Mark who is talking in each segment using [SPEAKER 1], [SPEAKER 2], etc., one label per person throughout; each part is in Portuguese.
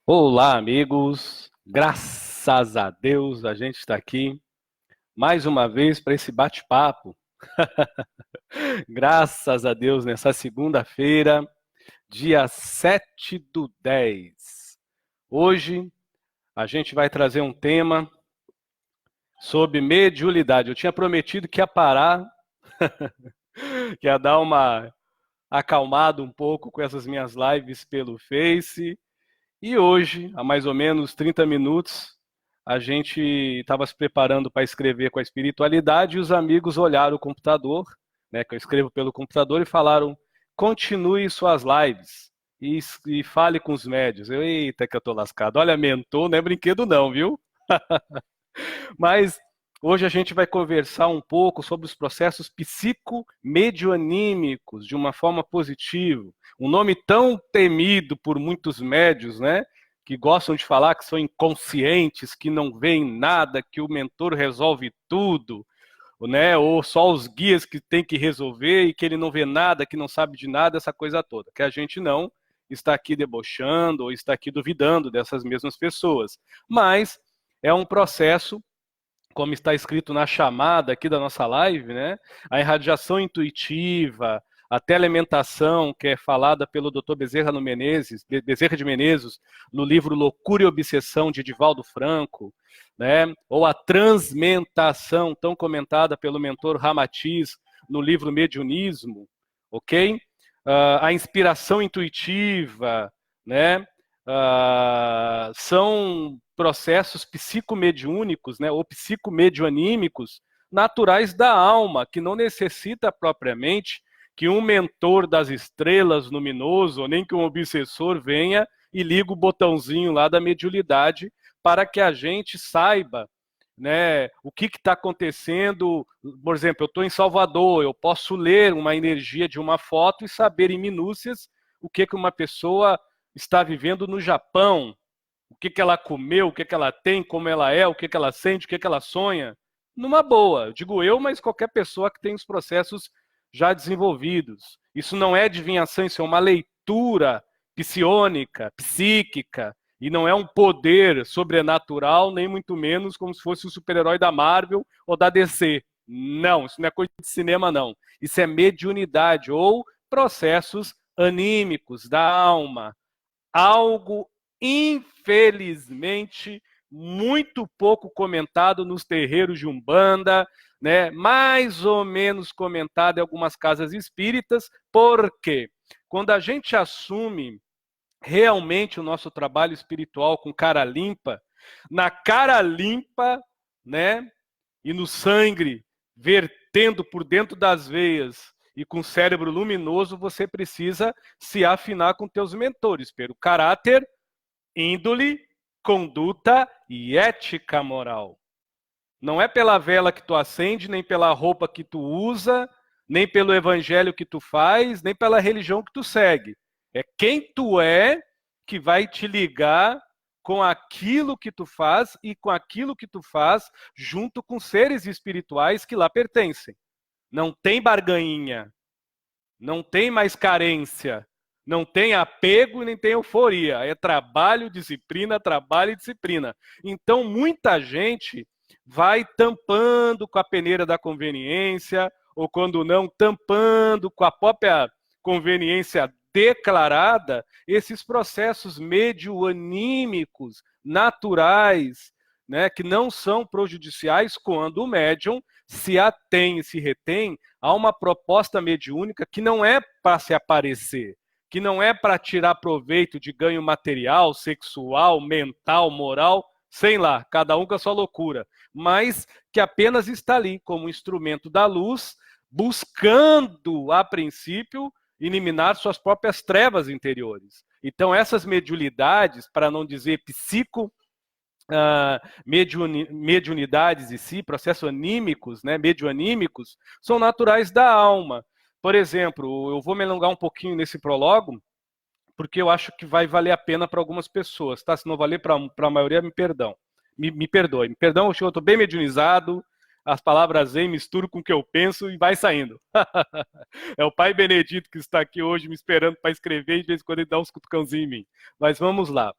[SPEAKER 1] Olá, amigos. Graças a Deus a gente está aqui mais uma vez para esse bate-papo. Graças a Deus nessa segunda-feira, dia 7/10. Hoje a gente vai trazer um tema sobre mediunidade. Eu tinha prometido que ia parar, que ia dar uma acalmada um pouco com essas minhas lives pelo Face. E hoje, há mais ou menos 30 minutos, a gente estava se preparando para escrever com a espiritualidade e os amigos olharam o computador, né, que eu escrevo pelo computador, e falaram: continue suas lives e fale com os médios. Eita, que eu tô lascado. Olha, mentor, não é brinquedo não, viu? Mas hoje a gente vai conversar um pouco sobre os processos psicomedioanímicos de uma forma positiva. Um nome tão temido por muitos médios, né? Que gostam de falar que são inconscientes, que não veem nada, que o mentor resolve tudo, né? Ou só os guias que tem que resolver e que ele não vê nada, que não sabe de nada, essa coisa toda. Que a gente não está aqui debochando ou está aqui duvidando dessas mesmas pessoas. Mas é um processo, como está escrito na chamada aqui da nossa live, né? A irradiação intuitiva, a telelementação, que é falada pelo Dr. Bezerra de Menezes, no livro Loucura e Obsessão, de Divaldo Franco, né? Ou a transmentação, tão comentada pelo mentor Ramatiz, no livro Mediunismo, ok? A inspiração intuitiva, né? São processos psicomediúnicos, né, ou psicomedioanímicos naturais da alma, que não necessita propriamente que um mentor das estrelas luminoso, ou nem que um obsessor venha e liga o botãozinho lá da mediunidade para que a gente saiba, né, o que está acontecendo. Por exemplo, eu estou em Salvador, eu posso ler uma energia de uma foto e saber em minúcias o que uma pessoa está vivendo no Japão, o que ela comeu, o que ela tem, como ela é, o que ela sente, o que ela sonha. Numa boa, digo eu, mas qualquer pessoa que tem os processos já desenvolvidos. Isso não é adivinhação, isso é uma leitura psiônica, psíquica, e não é um poder sobrenatural, nem muito menos como se fosse um super-herói da Marvel ou da DC. Não, isso não é coisa de cinema, não. Isso é mediunidade ou processos anímicos da alma. Algo, infelizmente, muito pouco comentado nos terreiros de Umbanda, né? Mais ou menos comentado em algumas casas espíritas. Por quê? Quando a gente assume realmente o nosso trabalho espiritual com cara limpa, na cara limpa, né? E no sangue vertendo por dentro das veias e com cérebro luminoso, você precisa se afinar com teus mentores pelo caráter, índole, conduta e ética moral. Não é pela vela que tu acende, nem pela roupa que tu usa, nem pelo evangelho que tu faz, nem pela religião que tu segue. É quem tu é que vai te ligar com aquilo que tu faz e com aquilo que tu faz junto com seres espirituais que lá pertencem. Não tem barganhinha, não tem mais carência, não tem apego e nem tem euforia. É trabalho e disciplina. Então, muita gente vai tampando com a peneira da conveniência, ou quando não, tampando com a própria conveniência declarada, esses processos medioanímicos, naturais, né, que não são prejudiciais quando o médium se atém e se retém a uma proposta mediúnica que não é para se aparecer, que não é para tirar proveito de ganho material, sexual, mental, moral, sei lá, cada um com a sua loucura, mas que apenas está ali como instrumento da luz, buscando, a princípio, eliminar suas próprias trevas interiores. Então, essas mediunidades, para não dizer psico, mediunidades em si, processos anímicos, né, medioanímicos, são naturais da alma. Por exemplo, eu vou me alongar um pouquinho nesse prólogo, porque eu acho que vai valer a pena para algumas pessoas, tá? Se não valer para a maioria, me perdoe. Me perdão, eu estou bem mediunizado, as palavras vêm, misturo com o que eu penso e vai saindo. É o pai Benedito que está aqui hoje me esperando para escrever e de vez em quando ele dá uns cutucãozinhos em mim. Mas vamos lá.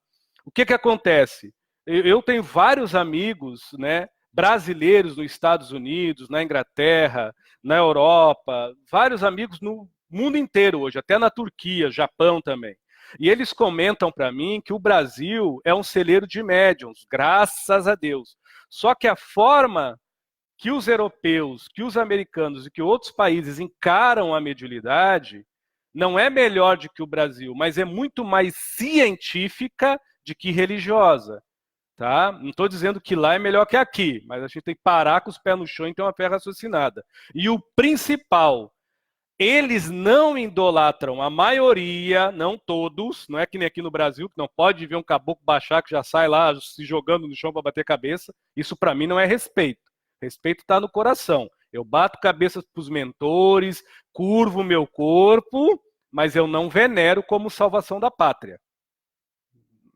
[SPEAKER 1] O que acontece? Eu tenho vários amigos, né, brasileiros nos Estados Unidos, na Inglaterra, na Europa, vários amigos no mundo inteiro hoje, até na Turquia, Japão também. E eles comentam para mim que o Brasil é um celeiro de médiuns, graças a Deus. Só que a forma que os europeus, que os americanos e que outros países encaram a mediunidade não é melhor do que o Brasil, mas é muito mais científica do que religiosa. Tá? Não estou dizendo que lá é melhor que aqui, mas a gente tem que parar com os pés no chão e ter uma fé raciocinada. E o principal, eles não idolatram, a maioria, não todos, não é que nem aqui no Brasil, que não pode ver um caboclo baixar que já sai lá se jogando no chão para bater cabeça. Isso para mim não é respeito. Respeito está no coração. Eu bato cabeça para os mentores, curvo o meu corpo, mas eu não venero como salvação da pátria.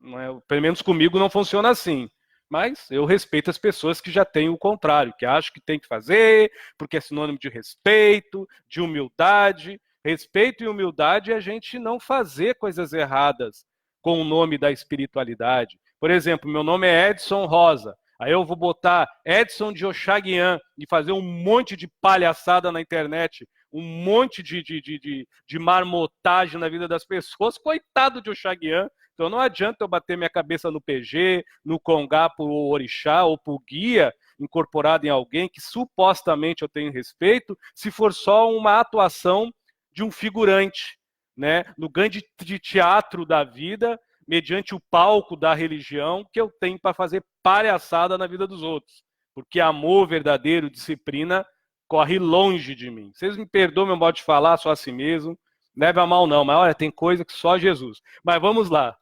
[SPEAKER 1] Não é, pelo menos comigo não funciona assim. Mas eu respeito as pessoas que já têm o contrário, que acham que tem que fazer, porque é sinônimo de respeito, de humildade. Respeito e humildade é a gente não fazer coisas erradas com o nome da espiritualidade. Por exemplo, meu nome é Edson Rosa. Aí eu vou botar Edson de Oxaguian e fazer um monte de palhaçada na internet, um monte de marmotagem na vida das pessoas. Coitado de Oxaguian. Então não adianta eu bater minha cabeça no PG, no Congá pro orixá ou pro guia incorporado em alguém que supostamente eu tenho respeito, se for só uma atuação de um figurante, né? No grande teatro da vida, mediante o palco da religião que eu tenho para fazer palhaçada na vida dos outros. Porque amor verdadeiro, disciplina, corre longe de mim. Vocês me perdoam meu modo de falar, só assim mesmo. Leve a mal não, mas olha, tem coisa que só Jesus. Mas vamos lá.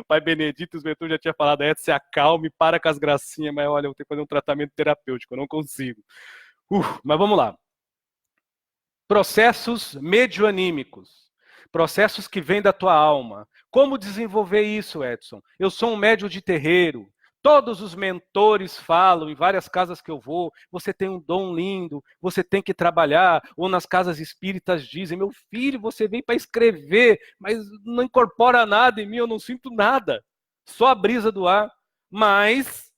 [SPEAKER 1] Pai Benedito, os mentores já tinha falado, se acalme, para com as gracinhas, mas olha, eu tenho que fazer um tratamento terapêutico, eu não consigo. Mas vamos lá. Processos medioanímicos. Processos que vêm da tua alma. Como desenvolver isso, Edson? Eu sou um médium de terreiro. Todos os mentores falam, em várias casas que eu vou, você tem um dom lindo, você tem que trabalhar. Ou nas casas espíritas dizem, meu filho, você vem para escrever, mas não incorpora nada em mim, eu não sinto nada. Só a brisa do ar. Mas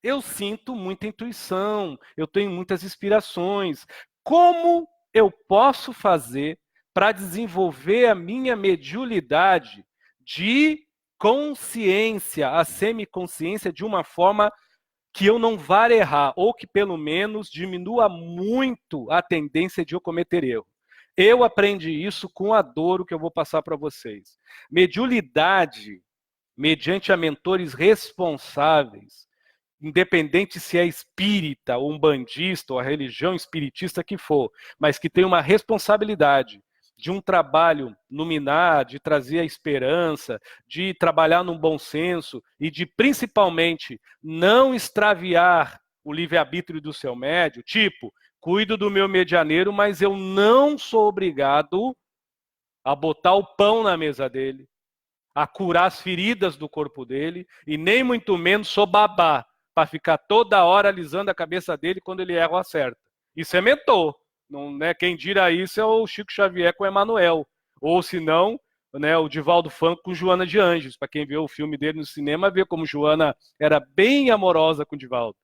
[SPEAKER 1] eu sinto muita intuição, eu tenho muitas inspirações. Como eu posso fazer para desenvolver a minha mediunidade de consciência, a semiconsciência, de uma forma que eu não vá errar, ou que pelo menos diminua muito a tendência de eu cometer erro. Eu aprendi isso com a dor que eu vou passar para vocês. Mediunidade, mediante a mentores responsáveis, independente se é espírita, umbandista ou a religião espiritista que for, mas que tem uma responsabilidade de um trabalho luminar, de trazer a esperança, de trabalhar num bom senso e de, principalmente, não extraviar o livre-arbítrio do seu médio, tipo, cuido do meu medianeiro, mas eu não sou obrigado a botar o pão na mesa dele, a curar as feridas do corpo dele, e nem muito menos sou babá, para ficar toda hora alisando a cabeça dele quando ele erra ou acerta. Isso é mentor. Não, né? Quem dirá isso é o Chico Xavier com o Emanuel. Ou se não, né, o Divaldo Franco com Joana de Anjos. Para quem vê o filme dele no cinema, vê como Joana era bem amorosa com o Divaldo.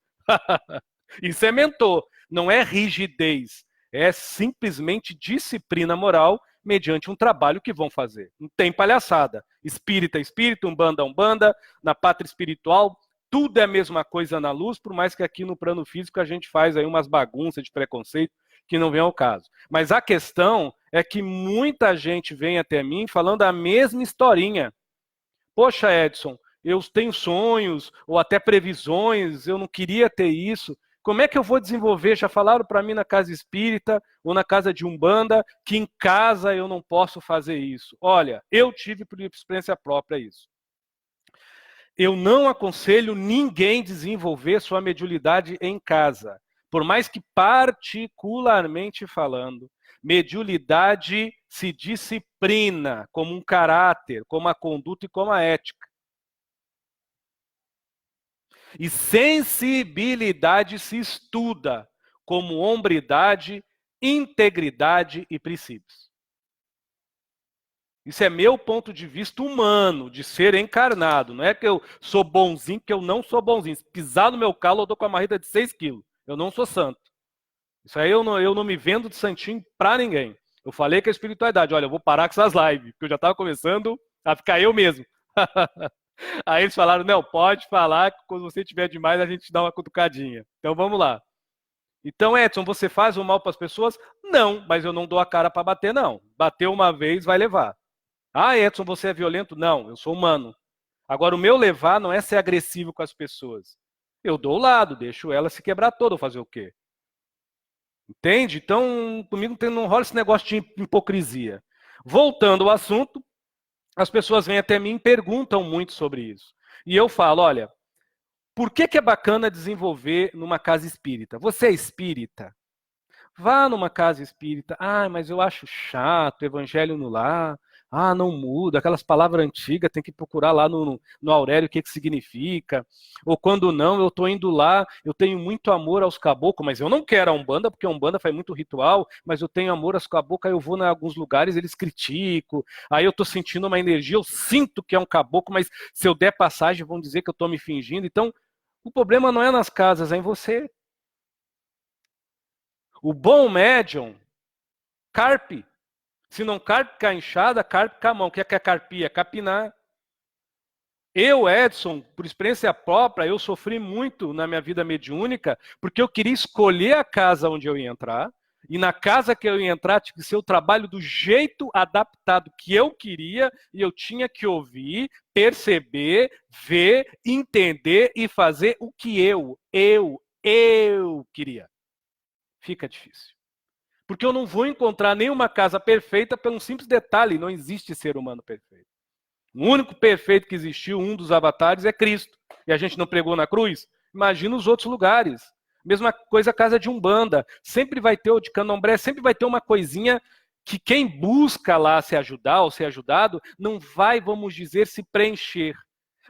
[SPEAKER 1] Isso é mentor. Não é rigidez. É simplesmente disciplina moral mediante um trabalho que vão fazer. Não tem palhaçada. Espírita, espírito, umbanda, umbanda. Na pátria espiritual, tudo é a mesma coisa na luz, por mais que aqui no plano físico a gente faz aí umas bagunças de preconceito que não vem ao caso. Mas a questão é que muita gente vem até mim falando a mesma historinha. Poxa, Edson, eu tenho sonhos ou até previsões, eu não queria ter isso. Como é que eu vou desenvolver? Já falaram para mim na casa espírita ou na casa de umbanda que em casa eu não posso fazer isso. Olha, eu tive por experiência própria isso. Eu não aconselho ninguém desenvolver sua mediunidade em casa. Por mais que particularmente falando, mediunidade se disciplina como um caráter, como a conduta e como a ética. E sensibilidade se estuda como hombridade, integridade e princípios. Isso é meu ponto de vista humano, de ser encarnado. Não é que eu sou bonzinho, que eu não sou bonzinho. Se pisar no meu calo, eu dou com a marreta de 6 quilos. Eu não sou santo. Isso aí eu não me vendo de santinho pra ninguém. Eu falei que a espiritualidade, olha, eu vou parar com essas lives, porque eu já estava começando a ficar eu mesmo. Aí eles falaram, não, pode falar, que quando você tiver demais a gente dá uma cutucadinha. Então vamos lá. Então, Edson, você faz o mal para as pessoas? Não, mas eu não dou a cara para bater, não. Bateu uma vez, vai levar. Ah, Edson, você é violento? Não, eu sou humano. Agora, o meu levar não é ser agressivo com as pessoas. Eu dou o lado, deixo ela se quebrar toda, ou fazer o quê? Entende? Então, comigo não rola esse negócio de hipocrisia. Voltando ao assunto, as pessoas vêm até mim e perguntam muito sobre isso. E eu falo, olha, por que é bacana desenvolver numa casa espírita? Você é espírita? Vá numa casa espírita. Ah, mas eu acho chato, evangelho no lar. Ah, não muda. Aquelas palavras antigas, tem que procurar lá no Aurélio o que significa. Ou quando não, eu estou indo lá, eu tenho muito amor aos caboclos, mas eu não quero a Umbanda, porque a Umbanda faz muito ritual, mas eu tenho amor aos caboclos, aí eu vou em alguns lugares, eles criticam. Aí eu estou sentindo uma energia, eu sinto que é um caboclo, mas se eu der passagem, vão dizer que eu estou me fingindo. Então, o problema não é nas casas, é em você. O bom médium, carpe. Se não carpe com a enxada, carpe com a mão. O que é carpia? Capinar. Eu, Edson, por experiência própria, eu sofri muito na minha vida mediúnica, porque eu queria escolher a casa onde eu ia entrar, e na casa que eu ia entrar tinha que ser o trabalho do jeito adaptado que eu queria, e eu tinha que ouvir, perceber, ver, entender e fazer o que eu queria. Fica difícil. Porque eu não vou encontrar nenhuma casa perfeita pelo simples detalhe, não existe ser humano perfeito. O único perfeito que existiu, um dos avatares, é Cristo. E a gente não pregou na cruz? Imagina os outros lugares. Mesma coisa a casa de Umbanda. Sempre vai ter, ou de Candomblé, sempre vai ter uma coisinha que quem busca lá se ajudar ou ser ajudado, não vai, vamos dizer, se preencher.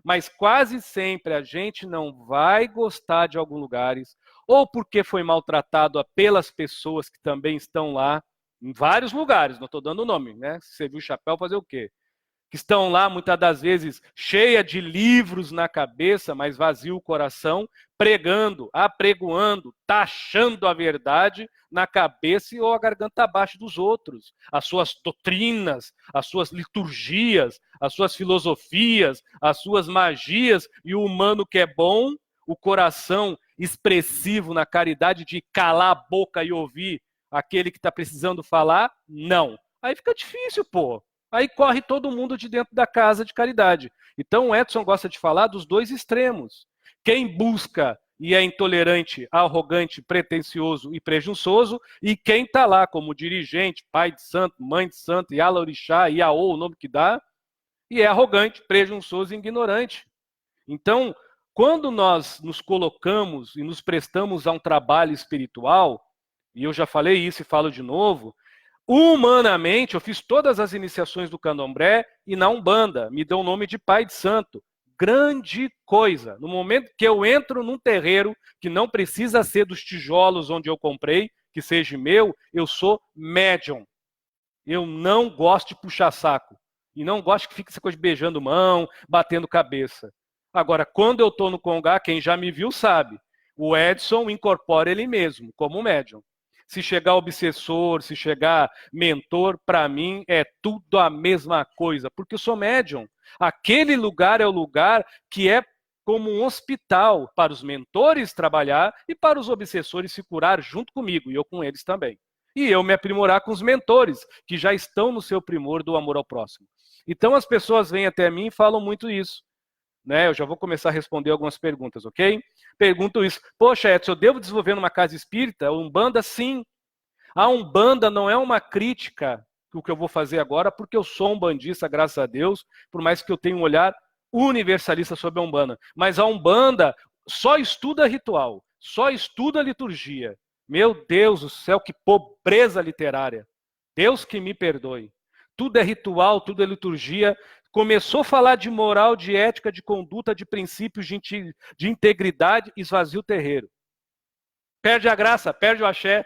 [SPEAKER 1] Mas quase sempre a gente não vai gostar de alguns lugares, ou porque foi maltratado pelas pessoas que também estão lá, em vários lugares, não estou dando nome, né? Se você viu o chapéu, fazer o quê? Que estão lá, muitas das vezes, cheia de livros na cabeça, mas vazio o coração, pregando, apregoando, taxando a verdade na cabeça ou a garganta abaixo dos outros. As suas doutrinas, as suas liturgias, as suas filosofias, as suas magias, e o humano que é bom, o coração expressivo na caridade de calar a boca e ouvir aquele que está precisando falar, não. Aí fica difícil, pô. Aí corre todo mundo de dentro da casa de caridade. Então o Edson gosta de falar dos dois extremos. Quem busca e é intolerante, arrogante, pretensioso e presunçoso, e quem está lá como dirigente, pai de santo, mãe de santo, Yala Orixá, Iaô, o nome que dá, e é arrogante, presunçoso e ignorante. Então, quando nós nos colocamos e nos prestamos a um trabalho espiritual, e eu já falei isso e falo de novo, humanamente, eu fiz todas as iniciações do candomblé e na Umbanda, me deu o nome de pai de santo. Grande coisa. No momento que eu entro num terreiro, que não precisa ser dos tijolos onde eu comprei, que seja meu, eu sou médium. Eu não gosto de puxar saco. E não gosto que fique essa coisa de beijando mão, batendo cabeça. Agora, quando eu estou no Congá, quem já me viu sabe, o Edson incorpora ele mesmo, como médium. Se chegar obsessor, se chegar mentor, para mim é tudo a mesma coisa, porque eu sou médium. Aquele lugar é o lugar que é como um hospital para os mentores trabalhar e para os obsessores se curar junto comigo, e eu com eles também. E eu me aprimorar com os mentores, que já estão no seu primor do amor ao próximo. Então as pessoas vêm até mim e falam muito isso. Né? Eu já vou começar a responder algumas perguntas, ok? Pergunto isso. Poxa, Edson, eu devo desenvolver numa casa espírita? Umbanda, sim. A Umbanda não é uma crítica, o que eu vou fazer agora, porque eu sou umbandista, graças a Deus, por mais que eu tenha um olhar universalista sobre a Umbanda. Mas a Umbanda só estuda ritual, só estuda liturgia. Meu Deus do céu, que pobreza literária. Deus que me perdoe. Tudo é ritual, tudo é liturgia. Começou a falar de moral, de ética, de conduta, de princípios, de integridade, esvazia o terreiro. Perde a graça, perde o axé.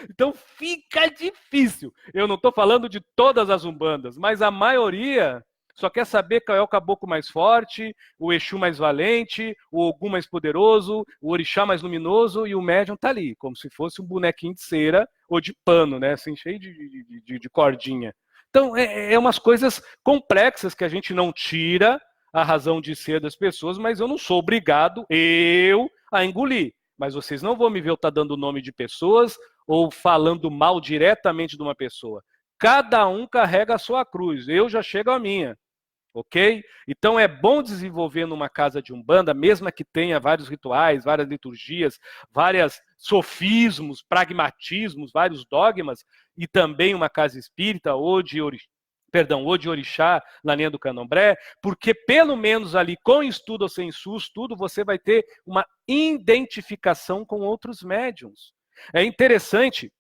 [SPEAKER 1] Então fica difícil. Eu não estou falando de todas as umbandas, mas a maioria só quer saber qual é o caboclo mais forte, o Exu mais valente, o Ogum mais poderoso, o Orixá mais luminoso, e o médium está ali, como se fosse um bonequinho de cera ou de pano, né? Assim, cheio de cordinha. Então, é umas coisas complexas que a gente não tira a razão de ser das pessoas, mas eu não sou obrigado, a engolir. Mas vocês não vão me ver eu estar dando o nome de pessoas ou falando mal diretamente de uma pessoa. Cada um carrega a sua cruz. Eu já chego à minha. Ok? Então é bom desenvolver numa casa de umbanda, mesmo que tenha vários rituais, várias liturgias, vários sofismos, pragmatismos, vários dogmas, e também uma casa espírita ou de orixá na linha do candomblé, porque pelo menos ali, com estudo ou sem estudo, você vai ter uma identificação com outros médiums. É interessante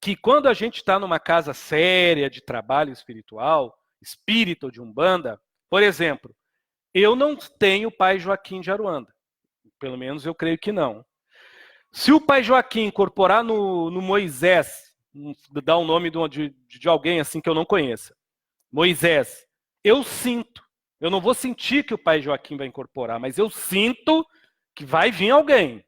[SPEAKER 1] que quando a gente está numa casa séria de trabalho espiritual, espírita ou de umbanda, por exemplo, eu não tenho o pai Joaquim de Aruanda. Pelo menos eu creio que não. Se o pai Joaquim incorporar no Moisés, dar o nome de alguém assim que eu não conheça, Moisés, eu sinto. Eu não vou sentir que o pai Joaquim vai incorporar, mas eu sinto que vai vir alguém.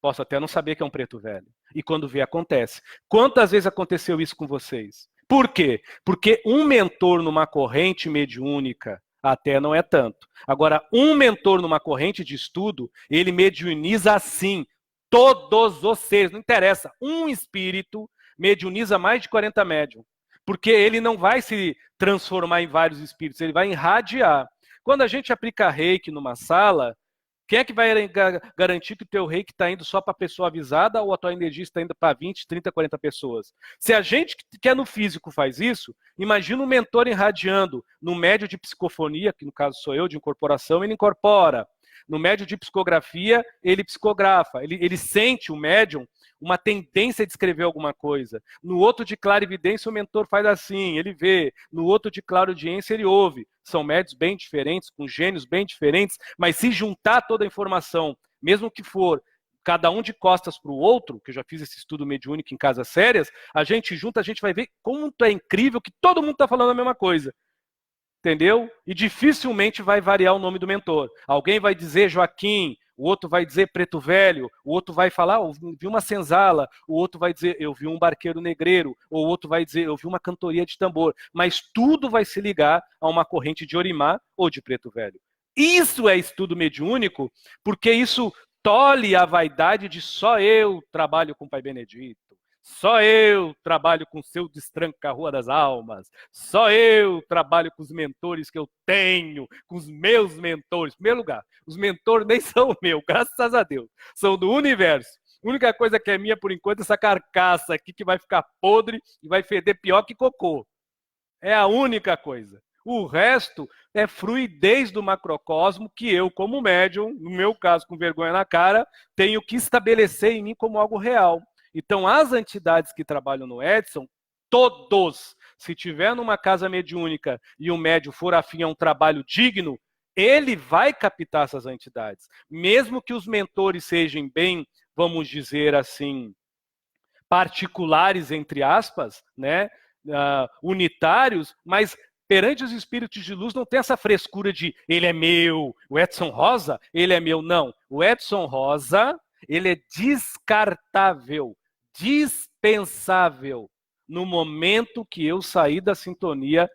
[SPEAKER 1] Posso até não saber que é um preto velho. E quando vê, acontece. Quantas vezes aconteceu isso com vocês? Por quê? Porque um mentor numa corrente mediúnica até não é tanto. Agora, um mentor numa corrente de estudo, ele mediuniza assim, todos os seres, não interessa. Um espírito mediuniza mais de 40 médiums. Porque ele não vai se transformar em vários espíritos, ele vai irradiar. Quando a gente aplica reiki numa sala, quem é que vai garantir que o teu reiki está indo só para a pessoa avisada ou a tua energia está indo para 20, 30, 40 pessoas? Se a gente que é no físico faz isso, imagina um mentor irradiando no médio de psicofonia, que no caso sou eu, de incorporação, ele incorpora. No médio de psicografia, ele psicografa. Ele sente, o médium, uma tendência de escrever alguma coisa. No outro de clarividência, o mentor faz assim, ele vê. No outro de clareaudiência, ele ouve. São médios bem diferentes, com gênios bem diferentes, mas se juntar toda a informação, mesmo que for cada um de costas para o outro, que eu já fiz esse estudo mediúnico em casas sérias, a gente junta, a gente vai ver como é incrível que todo mundo está falando a mesma coisa. Entendeu? E dificilmente vai variar o nome do mentor. Alguém vai dizer Joaquim, o outro vai dizer Preto Velho, o outro vai falar, eu vi uma senzala, o outro vai dizer, eu vi um barqueiro negreiro, ou o outro vai dizer, eu vi uma cantoria de tambor. Mas tudo vai se ligar a uma corrente de Orimá ou de Preto Velho. Isso é estudo mediúnico, porque isso tolhe a vaidade de só eu trabalho com o Pai Benedito. Só eu trabalho com o seu destranca Rua das Almas. Só eu trabalho com os mentores que eu tenho, com os meus mentores. Em primeiro lugar, os mentores nem são meus, graças a Deus. São do universo. A única coisa que é minha, por enquanto, é essa carcaça aqui que vai ficar podre e vai feder pior que cocô. É a única coisa. O resto é fluidez do macrocosmo que eu, como médium, no meu caso, com vergonha na cara, tenho que estabelecer em mim como algo real. Então, as entidades que trabalham no Edson, todos, se tiver numa casa mediúnica e o médium for afim a um trabalho digno, ele vai captar essas entidades. Mesmo que os mentores sejam bem, vamos dizer assim, particulares, entre aspas, né, unitários, mas perante os espíritos de luz não tem essa frescura de ele é meu, o Edson Rosa, ele é meu. Não, o Edson Rosa, ele é descartável, dispensável no momento que eu sair da sintonia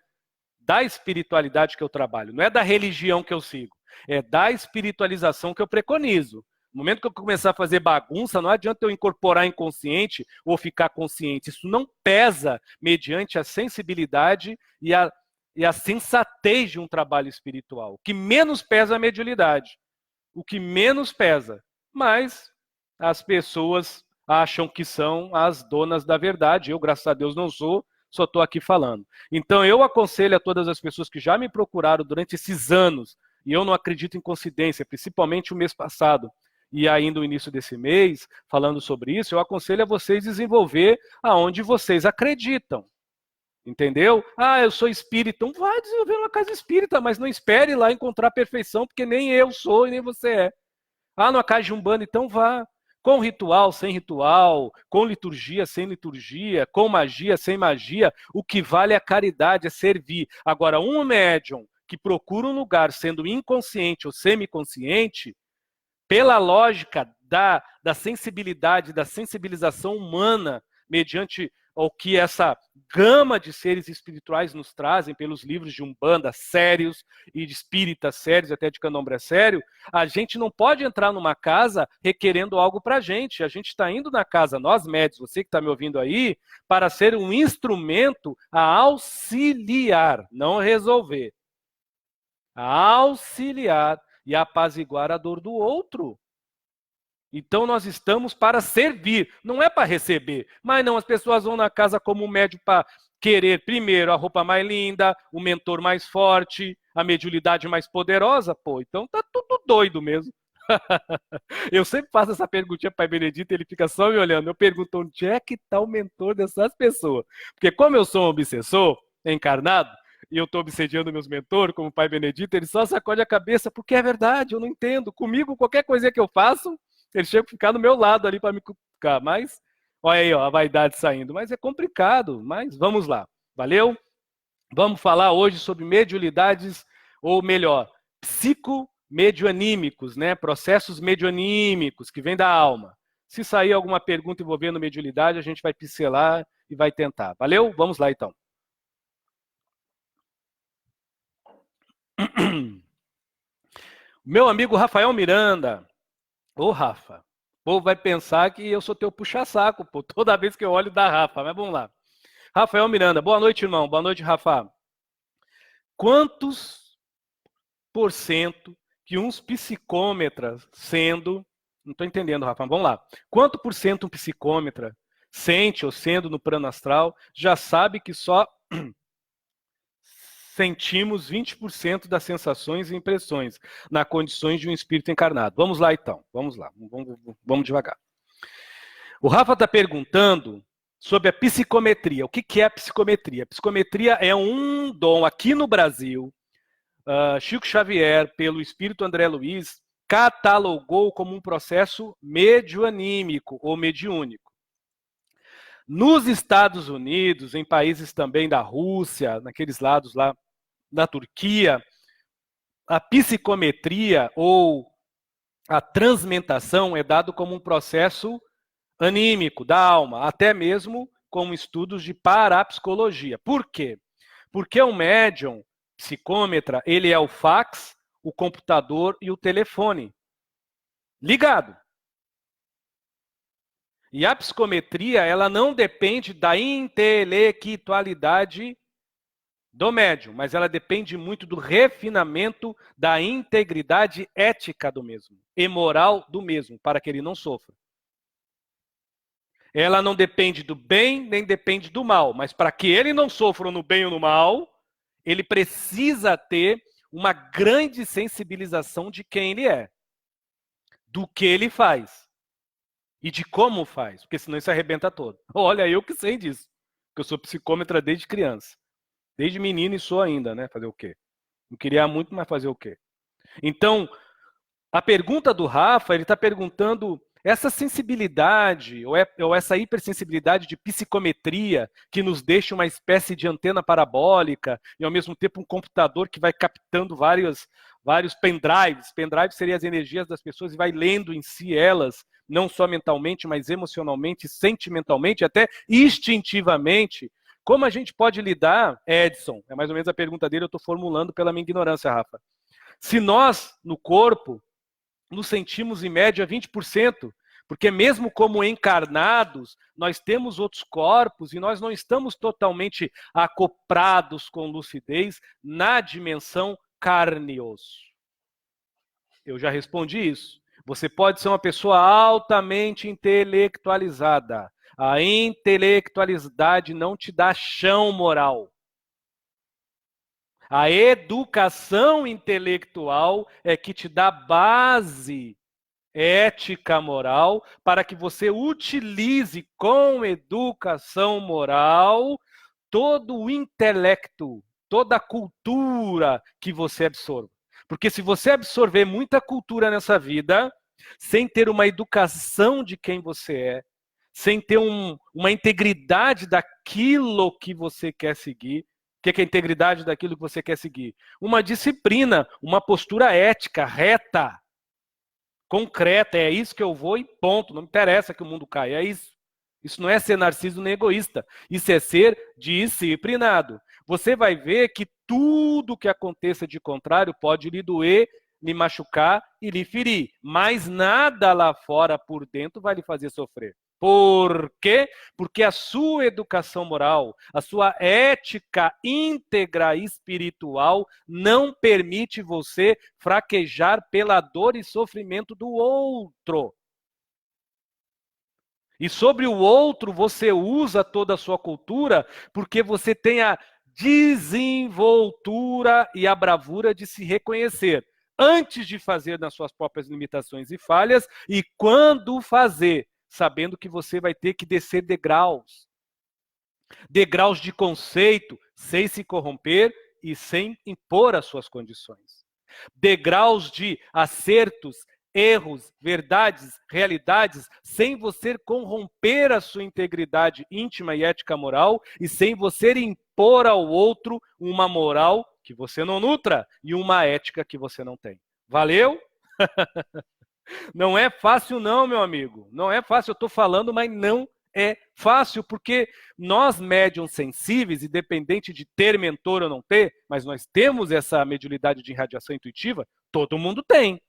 [SPEAKER 1] da espiritualidade que eu trabalho. Não é da religião que eu sigo, é da espiritualização que eu preconizo. No momento que eu começar a fazer bagunça, não adianta eu incorporar inconsciente ou ficar consciente. Isso não pesa mediante a sensibilidade e a sensatez de um trabalho espiritual. O que menos pesa é a mediunidade. O que menos pesa. Mas as pessoas acham que são as donas da verdade. Eu, graças a Deus, não sou, só estou aqui falando. Então, eu aconselho a todas as pessoas que já me procuraram durante esses anos, e eu não acredito em coincidência, principalmente o mês passado, e ainda o início desse mês, falando sobre isso, eu aconselho a vocês desenvolver aonde vocês acreditam. Entendeu? Ah, eu sou espírita. Então vai desenvolver uma casa espírita, mas não espere lá encontrar a perfeição, porque nem eu sou e nem você é. Ah, numa casa de umbanda, então vá. Com ritual, sem ritual, com liturgia, sem liturgia, com magia, sem magia, o que vale é a caridade, é servir. Agora, um médium que procura um lugar sendo inconsciente ou semiconsciente, pela lógica da sensibilidade, da sensibilização humana, mediante o que essa gama de seres espirituais nos trazem pelos livros de Umbanda sérios e de espíritas sérios, até de Candomblé sério, a gente não pode entrar numa casa requerendo algo para a gente. A gente está indo na casa, nós médicos, você que está me ouvindo aí, para ser um instrumento a auxiliar, não resolver. A auxiliar e apaziguar a dor do outro. Então nós estamos para servir, não é para receber. Mas não, as pessoas vão na casa como médium para querer, primeiro, a roupa mais linda, o mentor mais forte, a mediunidade mais poderosa. Pô, então tá tudo doido mesmo. Eu sempre faço essa perguntinha para o Pai Benedito, ele fica só me olhando. Eu pergunto, onde é que está o mentor dessas pessoas? Porque como eu sou um obsessor encarnado, e eu estou obsediando meus mentores, como o Pai Benedito, ele só sacode a cabeça, porque é verdade, eu não entendo. Comigo, qualquer coisinha que eu faço, ele chega a ficar do meu lado ali para me cutucar. Mas, olha aí, ó, a vaidade saindo. Mas é complicado, mas vamos lá. Valeu? Vamos falar hoje sobre mediunidades, ou melhor, psicomedianímicos, né? Processos medianímicos que vêm da alma. Se sair alguma pergunta envolvendo mediunidade, a gente vai pincelar e vai tentar. Valeu? Vamos lá, então. Meu amigo Rafael Miranda. Ô, Rafa, o povo vai pensar que eu sou teu puxa-saco, pô, toda vez que eu olho da Rafa, mas vamos lá. Rafael Miranda, boa noite, irmão. Boa noite, Rafa. Quantos por cento que uns psicômetras sendo... Não estou entendendo, Rafa, vamos lá. Quanto por cento um psicômetra sente ou sendo no plano astral já sabe que só sentimos 20% das sensações e impressões nas condições de um espírito encarnado. Vamos lá, então. Vamos lá. Vamos devagar. O Rafa está perguntando sobre a psicometria. O que é a psicometria? A psicometria é um dom aqui no Brasil. Chico Xavier, pelo espírito André Luiz, catalogou como um processo medianímico ou mediúnico. Nos Estados Unidos, em países também da Rússia, naqueles lados lá da Turquia, a psicometria ou a transmentação é dado como um processo anímico da alma, até mesmo com estudos de parapsicologia. Por quê? Porque o médium psicômetra, ele é o fax, o computador e o telefone ligado. E a psicometria, ela não depende da intelectualidade do médium, mas ela depende muito do refinamento da integridade ética do mesmo, e moral do mesmo, para que ele não sofra. Ela não depende do bem, nem depende do mal, mas para que ele não sofra no bem ou no mal, ele precisa ter uma grande sensibilização de quem ele é, do que ele faz. E de como faz, porque senão isso arrebenta todo. Olha, eu que sei disso, porque eu sou psicômetra desde criança. Desde menino e sou ainda, né? Fazer o quê? Não queria muito, mas fazer o quê? Então, a pergunta do Rafa, ele está perguntando essa sensibilidade, ou essa hipersensibilidade de psicometria, que nos deixa uma espécie de antena parabólica, e ao mesmo tempo um computador que vai captando vários pendrives. Pendrive seriam as energias das pessoas e vai lendo em si elas, não só mentalmente, mas emocionalmente, sentimentalmente, até instintivamente. Como a gente pode lidar, Edson? É mais ou menos a pergunta dele, eu estou formulando pela minha ignorância, Rafa. Se nós, no corpo, nos sentimos em média 20%, porque mesmo como encarnados, nós temos outros corpos e nós não estamos totalmente acoprados com lucidez na dimensão carne e osso. Eu já respondi isso. Você pode ser uma pessoa altamente intelectualizada. A intelectualidade não te dá chão moral. A educação intelectual é que te dá base ética moral para que você utilize com educação moral todo o intelecto, toda a cultura que você absorve. Porque se você absorver muita cultura nessa vida, sem ter uma educação de quem você é, sem ter uma integridade daquilo que você quer seguir. O que é a integridade daquilo que você quer seguir? Uma disciplina, uma postura ética, reta, concreta. É isso que eu vou e ponto. Não me interessa que o mundo caia. É isso. Isso não é ser narciso nem egoísta. Isso é ser disciplinado. Você vai ver que tudo que aconteça de contrário pode lhe doer, lhe machucar e lhe ferir. Mas nada lá fora, por dentro, vai lhe fazer sofrer. Por quê? Porque a sua educação moral, a sua ética íntegra espiritual não permite você fraquejar pela dor e sofrimento do outro. E sobre o outro, você usa toda a sua cultura porque você tem a desenvoltura e a bravura de se reconhecer antes de fazer nas suas próprias limitações e falhas e quando fazer, sabendo que você vai ter que descer degraus. Degraus de conceito, sem se corromper e sem impor as suas condições. Degraus de acertos, erros, verdades, realidades, sem você corromper a sua integridade íntima e ética moral e sem você impor ao outro uma moral que você não nutra e uma ética que você não tem. Valeu? Não é fácil não, meu amigo. Não é fácil, eu estou falando, mas não é fácil, porque nós, médiums sensíveis, independente de ter mentor ou não ter, mas nós temos essa mediunidade de irradiação intuitiva, todo mundo tem.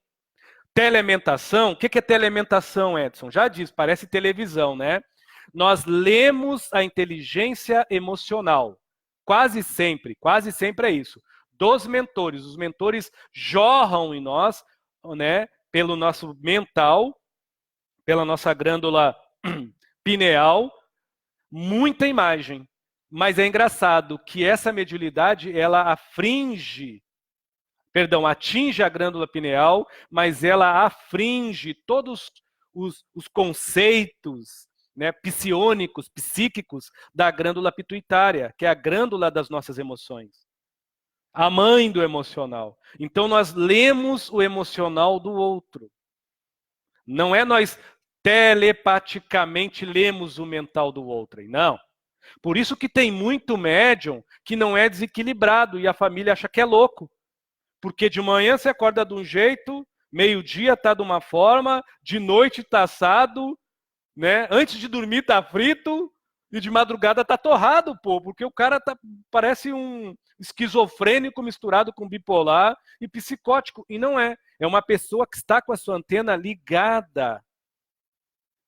[SPEAKER 1] Telementação, o que é telementação, Edson? Já diz, parece televisão, né? Nós lemos a inteligência emocional, quase sempre é isso, dos mentores. Os mentores jorram em nós, né, pelo nosso mental, pela nossa glândula pineal, muita imagem. Mas é engraçado que essa mediunidade, ela atinge a glândula pineal, mas ela afringe todos os conceitos, né, psiônicos, psíquicos da glândula pituitária, que é a glândula das nossas emoções. A mãe do emocional. Então nós lemos o emocional do outro. Não é nós telepaticamente lemos o mental do outro, não. Por isso que tem muito médium que não é desequilibrado e a família acha que é louco. Porque de manhã você acorda de um jeito, meio-dia está de uma forma, de noite está assado, né? Antes de dormir está frito e de madrugada está torrado, pô, porque o cara parece um esquizofrênico misturado com bipolar e psicótico. E não é. É uma pessoa que está com a sua antena ligada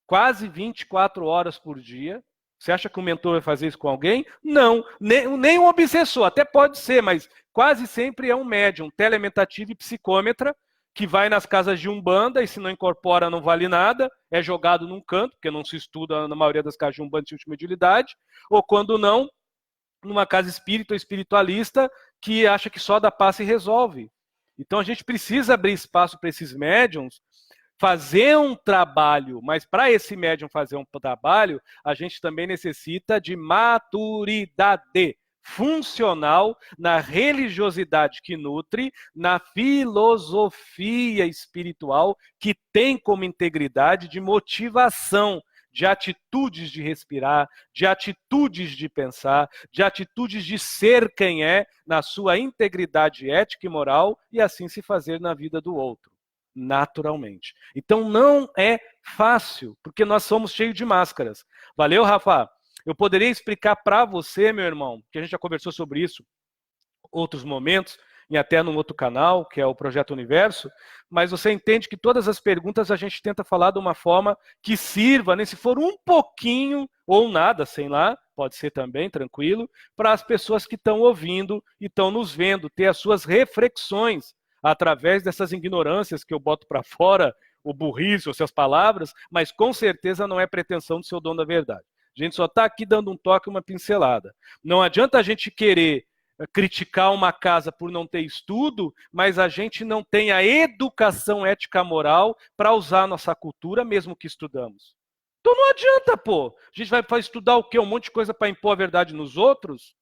[SPEAKER 1] quase 24 horas por dia. Você acha que o mentor vai fazer isso com alguém? Não. Nem um obsessor, até pode ser, mas quase sempre é um médium, telementativo e psicômetra, que vai nas casas de umbanda e se não incorpora não vale nada, é jogado num canto, porque não se estuda na maioria das casas de umbanda de última mediunidade, ou quando não, numa casa espírita ou espiritualista que acha que só dá passe e resolve. Então a gente precisa abrir espaço para esses médiums fazer um trabalho, mas para esse médium fazer um trabalho, a gente também necessita de maturidade funcional na religiosidade que nutre, na filosofia espiritual que tem como integridade de motivação, de atitudes de respirar, de atitudes de pensar, de atitudes de ser quem é na sua integridade ética e moral e assim se fazer na vida do outro. Naturalmente. Então não é fácil, porque nós somos cheios de máscaras. Valeu, Rafa? Eu poderia explicar para você, meu irmão, que a gente já conversou sobre isso em outros momentos, e até num outro canal, que é o Projeto Universo, mas você entende que todas as perguntas a gente tenta falar de uma forma que sirva, né, se for um pouquinho, ou nada, sei lá, pode ser também, tranquilo, para as pessoas que estão ouvindo e estão nos vendo, ter as suas reflexões, através dessas ignorâncias que eu boto para fora, o burrice, ou suas palavras, mas com certeza não é pretensão do seu dono da verdade. A gente só está aqui dando um toque, uma pincelada. Não adianta a gente querer criticar uma casa por não ter estudo, mas a gente não tem a educação ética moral para usar a nossa cultura, mesmo que estudamos. Então não adianta, pô. A gente vai estudar o quê? Um monte de coisa para impor a verdade nos outros?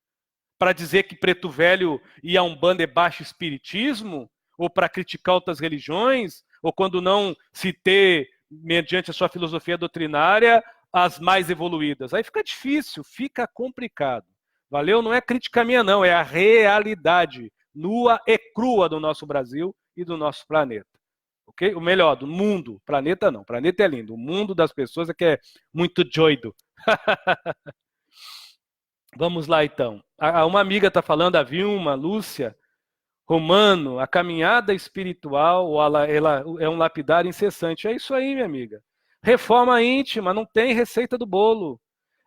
[SPEAKER 1] Para dizer que preto velho e a Umbanda é baixo espiritismo? Ou para criticar outras religiões, ou quando não se ter, mediante a sua filosofia doutrinária, as mais evoluídas. Aí fica difícil, fica complicado. Valeu? Não é crítica minha, não, é a realidade nua e crua do nosso Brasil e do nosso planeta. Okay? O melhor, do mundo. Planeta não, planeta é lindo. O mundo das pessoas é que é muito doido. Vamos lá, então. Uma amiga está falando, a Vilma, Lúcia, Romano, a caminhada espiritual, ela é um lapidar incessante. É isso aí, minha amiga. Reforma íntima, não tem receita do bolo.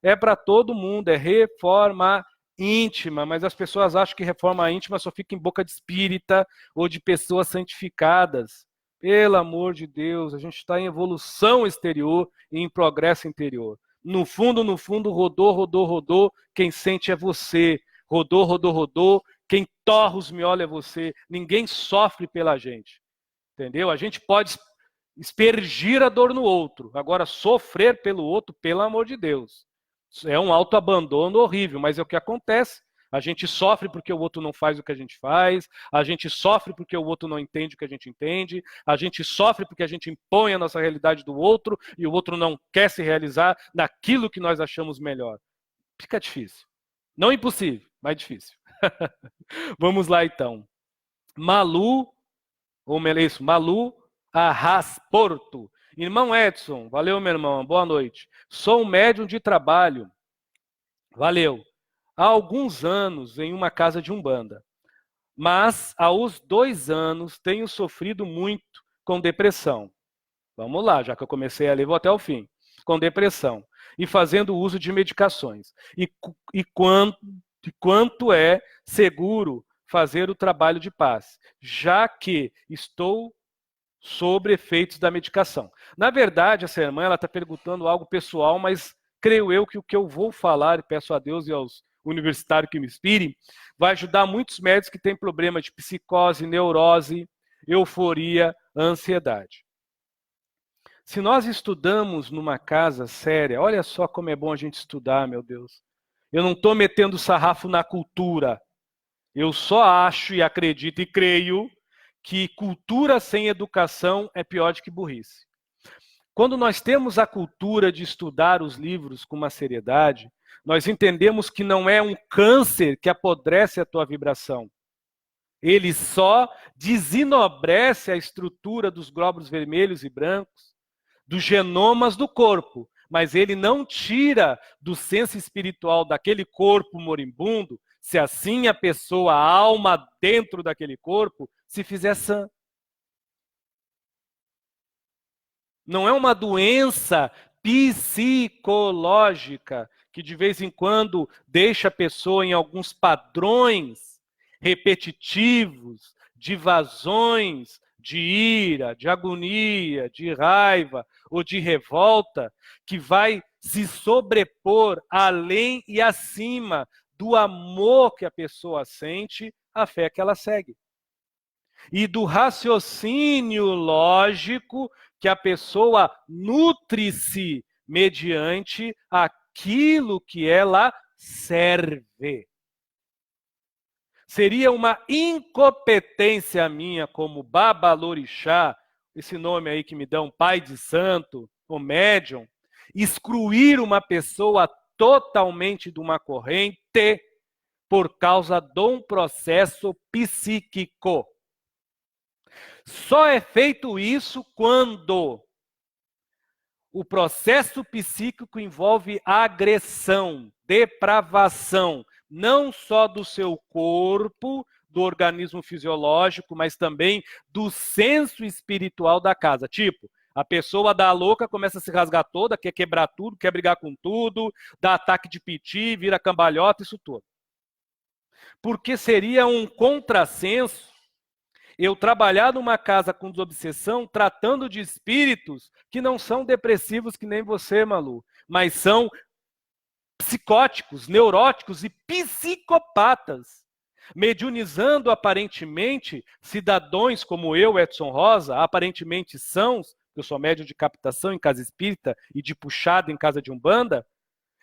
[SPEAKER 1] É para todo mundo, é reforma íntima, mas as pessoas acham que reforma íntima só fica em boca de espírita ou de pessoas santificadas. Pelo amor de Deus, a gente está em evolução exterior e em progresso interior. No fundo, rodou, rodou, rodou, quem sente é você. Rodou, rodou, rodou, quem torra os miolos é você. Ninguém sofre pela gente. Entendeu? A gente pode aspergir a dor no outro. Agora, sofrer pelo outro, pelo amor de Deus. É um autoabandono horrível, mas é o que acontece. A gente sofre porque o outro não faz o que a gente faz, a gente sofre porque o outro não entende o que a gente entende, a gente sofre porque a gente impõe a nossa realidade do outro e o outro não quer se realizar naquilo que nós achamos melhor. Fica difícil. Não impossível, mas difícil. Vamos lá, então. Malu Arrasporto. Irmão Edson, valeu, meu irmão, boa noite. Sou um médium de trabalho. Valeu. Há alguns anos em uma casa de umbanda. Mas, aos 2 anos, tenho sofrido muito com depressão. Vamos lá, já que eu comecei a ler, vou até o fim. Com depressão. E fazendo uso de medicações. E quanto é seguro fazer o trabalho de paz, já que estou sob efeitos da medicação. Na verdade, essa irmã está perguntando algo pessoal, mas creio eu que o que eu vou falar, e peço a Deus e aos universitários que me inspirem, vai ajudar muitos médicos que têm problema de psicose, neurose, euforia, ansiedade. Se nós estudamos numa casa séria, olha só como é bom a gente estudar, meu Deus. Eu não estou metendo sarrafo na cultura. Eu só acho e acredito e creio que cultura sem educação é pior do que burrice. Quando nós temos a cultura de estudar os livros com uma seriedade, nós entendemos que não é um câncer que apodrece a tua vibração. Ele só desenobrece a estrutura dos glóbulos vermelhos e brancos, dos genomas do corpo, mas ele não tira do senso espiritual daquele corpo moribundo, se assim a pessoa, a alma dentro daquele corpo, se fizer sã. Não é uma doença psicológica que de vez em quando deixa a pessoa em alguns padrões repetitivos de vazões, de ira, de agonia, de raiva ou de revolta, que vai se sobrepor além e acima do amor que a pessoa sente, a fé que ela segue. E do raciocínio lógico que a pessoa nutre-se mediante aquilo que ela serve. Seria uma incompetência minha como babalorixá, esse nome aí que me dá um pai de santo, ou médium, excluir uma pessoa totalmente de uma corrente por causa de um processo psíquico. Só é feito isso quando o processo psíquico envolve agressão, depravação, não só do seu corpo, do organismo fisiológico, mas também do senso espiritual da casa. Tipo, a pessoa dá louca, começa a se rasgar toda, quer quebrar tudo, quer brigar com tudo, dá ataque de piti, vira cambalhota, isso tudo. Porque seria um contrassenso eu trabalhar numa casa com desobsessão, tratando de espíritos que não são depressivos que nem você, Malu, mas são psicóticos, neuróticos e psicopatas, mediunizando aparentemente cidadãos como eu, Edson Rosa, aparentemente sãos, eu sou médium de captação em casa espírita e de puxada em casa de umbanda,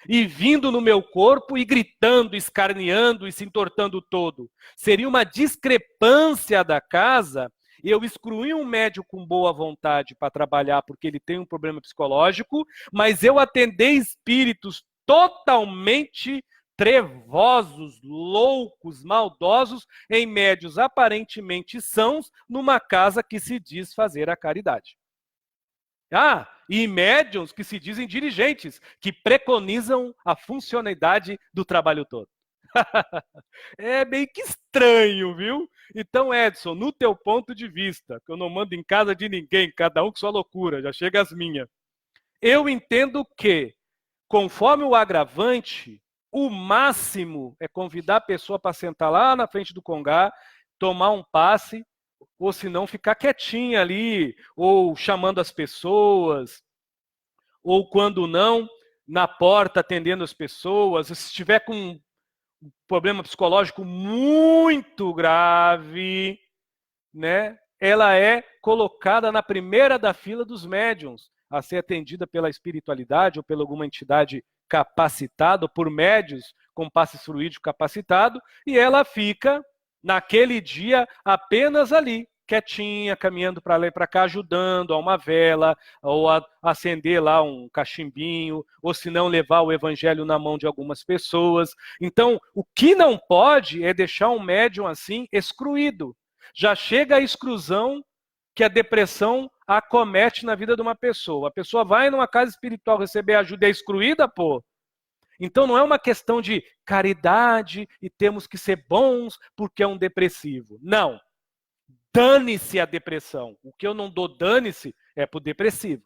[SPEAKER 1] e vindo no meu corpo e gritando, escarneando e se entortando todo. Seria uma discrepância da casa eu excluí um médium com boa vontade para trabalhar porque ele tem um problema psicológico, mas eu atender espíritos totalmente trevosos, loucos, maldosos, em médios aparentemente sãos, numa casa que se diz fazer a caridade. Ah, e médiuns que se dizem dirigentes, que preconizam a funcionalidade do trabalho todo. É meio que estranho, viu? Então, Edson, no teu ponto de vista, que eu não mando em casa de ninguém, cada um com sua loucura, já chega as minhas. Eu entendo que, conforme o agravante, o máximo é convidar a pessoa para sentar lá na frente do congá, tomar um passe, ou se não, ficar quietinha ali, ou chamando as pessoas, ou quando não, na porta atendendo as pessoas. Se estiver com um problema psicológico muito grave, né, ela é colocada na primeira da fila dos médiuns, a ser atendida pela espiritualidade ou pela alguma entidade capacitada, ou por médiuns com passe fluídico capacitado, e ela fica, naquele dia, apenas ali, quietinha, caminhando para lá e para cá, ajudando a uma vela, ou a acender lá um cachimbinho, ou se não, levar o evangelho na mão de algumas pessoas. Então, o que não pode é deixar um médium assim excluído. Já chega a exclusão que a depressão acomete na vida de uma pessoa. A pessoa vai numa casa espiritual receber ajuda e é excluída, pô. Então não é uma questão de caridade e temos que ser bons porque é um depressivo. Não. Dane-se a depressão. O que eu não dou dane-se é pro depressivo.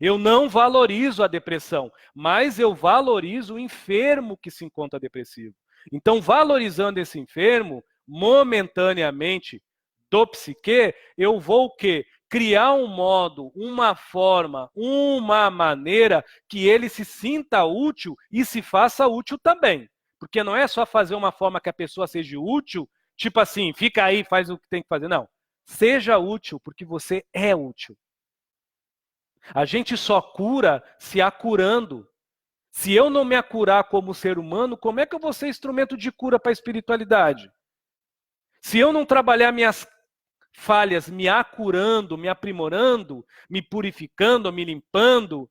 [SPEAKER 1] Eu não valorizo a depressão, mas eu valorizo o enfermo que se encontra depressivo. Então, valorizando esse enfermo, momentaneamente, do psique, eu vou o quê? Criar um modo, uma forma, uma maneira que ele se sinta útil e se faça útil também. Porque não é só fazer uma forma que a pessoa seja útil, tipo assim, fica aí, faz o que tem que fazer. Não. Seja útil, porque você é útil. A gente só cura se acurando. Se eu não me acurar como ser humano, como é que eu vou ser instrumento de cura para a espiritualidade? Se eu não trabalhar minhas falhas me acurando, me aprimorando, me purificando, me limpando,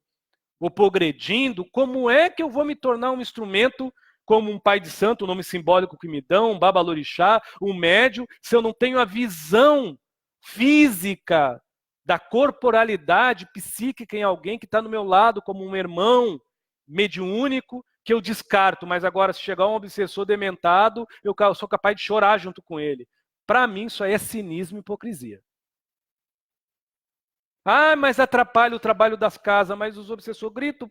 [SPEAKER 1] ou progredindo, como é que eu vou me tornar um instrumento como um pai de santo, o nome simbólico que me dão, um babalorixá, um médium, se eu não tenho a visão física da corporalidade psíquica em alguém que está no meu lado como um irmão mediúnico, que eu descarto, mas agora se chegar um obsessor dementado, eu sou capaz de chorar junto com ele. Para mim, isso aí é cinismo e hipocrisia. Ah, mas atrapalha o trabalho das casas, mas os obsessores gritam.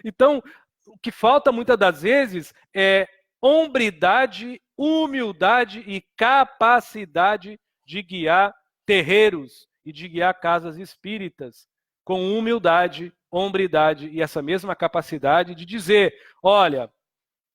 [SPEAKER 1] Então, o que falta muitas das vezes é hombridade, humildade e capacidade de guiar terreiros e de guiar casas espíritas com humildade, hombridade e essa mesma capacidade de dizer, olha,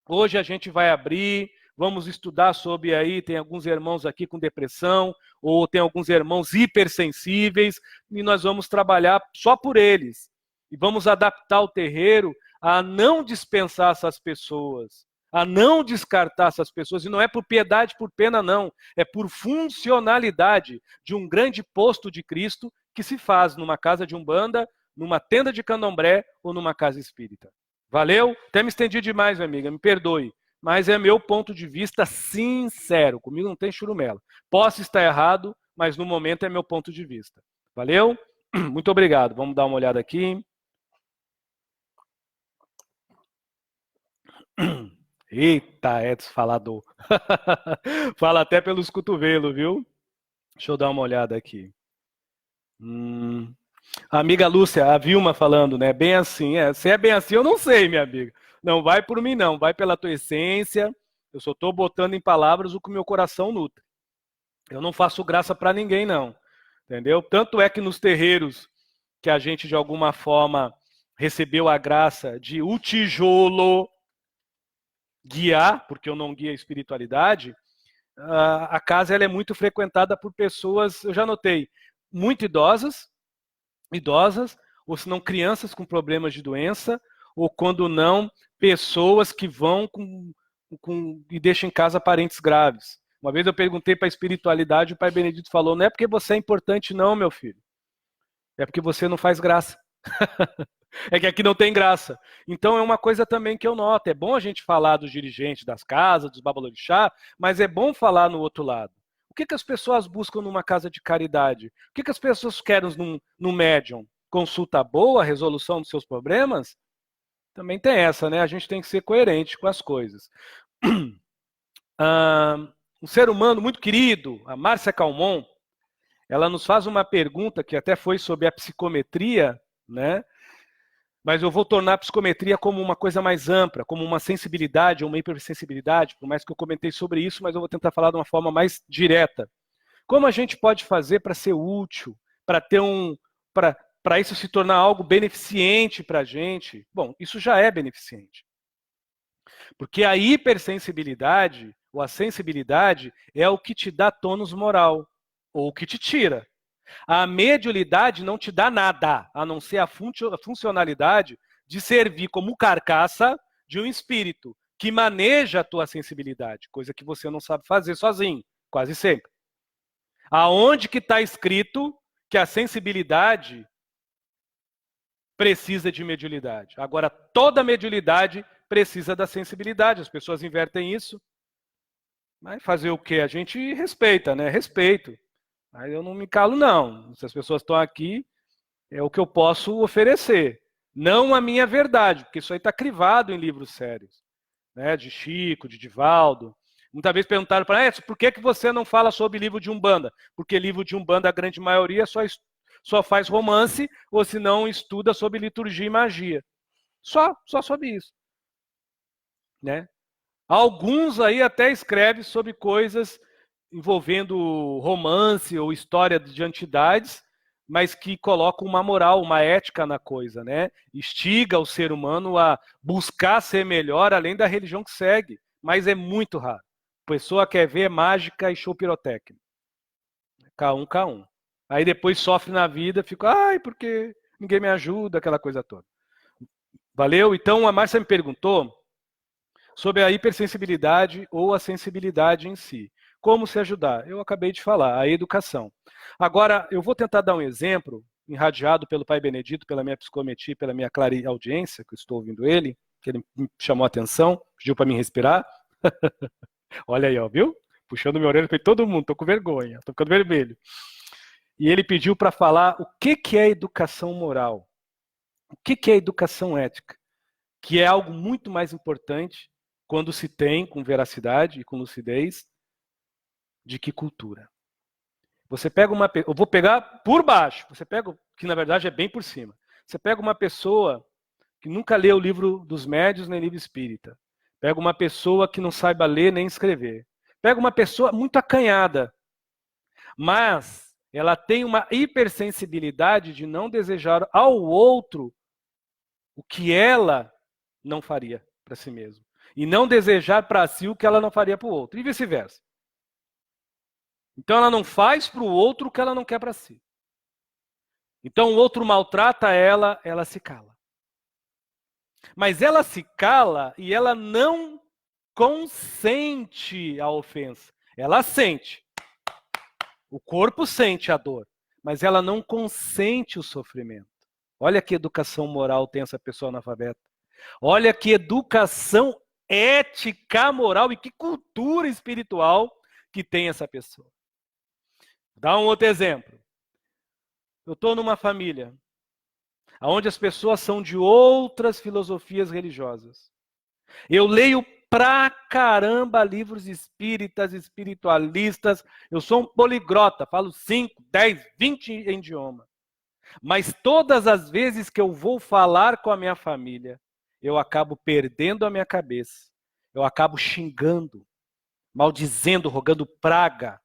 [SPEAKER 1] hoje a gente vai abrir, vamos estudar sobre aí, tem alguns irmãos aqui com depressão, ou tem alguns irmãos hipersensíveis, e nós vamos trabalhar só por eles. E vamos adaptar o terreiro a não dispensar essas pessoas, a não descartar essas pessoas. E não é por piedade, por pena, não. É por funcionalidade de um grande posto de Cristo que se faz numa casa de umbanda, numa tenda de candomblé ou numa casa espírita. Valeu? Até me estendi demais, minha amiga, me perdoe. Mas é meu ponto de vista sincero. Comigo não tem churumela. Posso estar errado, mas no momento é meu ponto de vista. Valeu? Muito obrigado. Vamos dar uma olhada aqui. Eita, Edson falador. Fala até pelos cotovelos, viu? Deixa eu dar uma olhada aqui. A amiga Lúcia, a Vilma falando, né? Bem assim. Se é bem assim, eu não sei, minha amiga. Não vai por mim, não. Vai pela tua essência. Eu só estou botando em palavras o que o meu coração nutre. Eu não faço graça para ninguém, não. Entendeu? Tanto é que nos terreiros que a gente, de alguma forma, recebeu a graça de o tijolo guiar, porque eu não guio a espiritualidade, a casa ela é muito frequentada por pessoas, eu já notei, muito idosas, ou se não crianças com problemas de doença, ou quando não, pessoas que vão e deixam em casa parentes graves. Uma vez eu perguntei para a espiritualidade, o Pai Benedito falou, não é porque você é importante não, meu filho. É porque você não faz graça. É que aqui não tem graça. Então é uma coisa também que eu noto. É bom a gente falar dos dirigentes das casas, dos babalorixá, mas é bom falar no outro lado. O que as pessoas buscam numa casa de caridade? O que as pessoas querem num médium? Consulta boa, resolução dos seus problemas? Também tem essa, né? A gente tem que ser coerente com as coisas. Um ser humano muito querido, a Márcia Calmon, ela nos faz uma pergunta que até foi sobre a psicometria, né? Mas eu vou tornar a psicometria como uma coisa mais ampla, como uma sensibilidade ou uma hipersensibilidade, por mais que eu comentei sobre isso, mas eu vou tentar falar de uma forma mais direta. Como a gente pode fazer para ser útil, para ter para isso se tornar algo beneficente para a gente? Bom, isso já é beneficente. Porque a hipersensibilidade ou a sensibilidade é o que te dá tônus moral, ou o que te tira. A mediunidade não te dá nada, a não ser a funcionalidade de servir como carcaça de um espírito que maneja a tua sensibilidade, coisa que você não sabe fazer sozinho, quase sempre. Aonde que está escrito que a sensibilidade precisa de mediunidade? Agora, toda mediunidade precisa da sensibilidade, as pessoas invertem isso. Mas fazer o quê? A gente respeita, né? Respeito. Mas eu não me calo, não. Se as pessoas estão aqui, é o que eu posso oferecer. Não a minha verdade, porque isso aí está crivado em livros sérios. Né? De Chico, de Divaldo. Muitas vezes perguntaram para ele, por que você não fala sobre livro de Umbanda? Porque livro de Umbanda, a grande maioria, só faz romance, ou se não, estuda sobre liturgia e magia. Só sobre isso. Né? Alguns aí até escrevem sobre coisas envolvendo romance ou história de entidades, mas que colocam uma moral, uma ética na coisa, né? Instiga o ser humano a buscar ser melhor além da religião que segue, mas é muito raro. A pessoa quer ver mágica e show pirotécnico. K1, K1. Aí depois sofre na vida, fica, ai, porque ninguém me ajuda, aquela coisa toda. Valeu? Então a Márcia me perguntou sobre a hipersensibilidade ou a sensibilidade em si. Como se ajudar? Eu acabei de falar, a educação. Agora, eu vou tentar dar um exemplo, irradiado pelo Pai Benedito, pela minha psicometria, pela minha clareaudiência, que eu estou ouvindo ele, que ele me chamou a atenção, pediu para mim respirar. Olha aí, ó, viu? Puxando minha orelha para todo mundo, tô com vergonha, tô ficando vermelho. E ele pediu para falar o que é educação moral, o que é educação ética, que é algo muito mais importante quando se tem com veracidade e com lucidez de que cultura. Você pega uma, eu vou pegar por baixo, você pega, que na verdade é bem por cima. Você pega uma pessoa que nunca leu o livro dos médiuns nem livro espírita. Pega uma pessoa que não saiba ler nem escrever. Pega uma pessoa muito acanhada, mas ela tem uma hipersensibilidade de não desejar ao outro o que ela não faria para si mesma. E não desejar para si o que ela não faria para o outro. E vice-versa. Então ela não faz para o outro o que ela não quer para si. Então o outro maltrata ela, ela se cala. Mas ela se cala e ela não consente a ofensa. Ela sente. O corpo sente a dor, mas ela não consente o sofrimento. Olha que educação moral tem essa pessoa analfabeta. Olha que educação ética, moral e que cultura espiritual que tem essa pessoa. Vou dar um outro exemplo. Eu estou numa família onde as pessoas são de outras filosofias religiosas. Eu leio pra caramba livros espíritas, espiritualistas. Eu sou um poliglota, falo 5, 10, 20 em idioma. Mas todas as vezes que eu vou falar com a minha família, eu acabo perdendo a minha cabeça. Eu acabo xingando, maldizendo, rogando praga.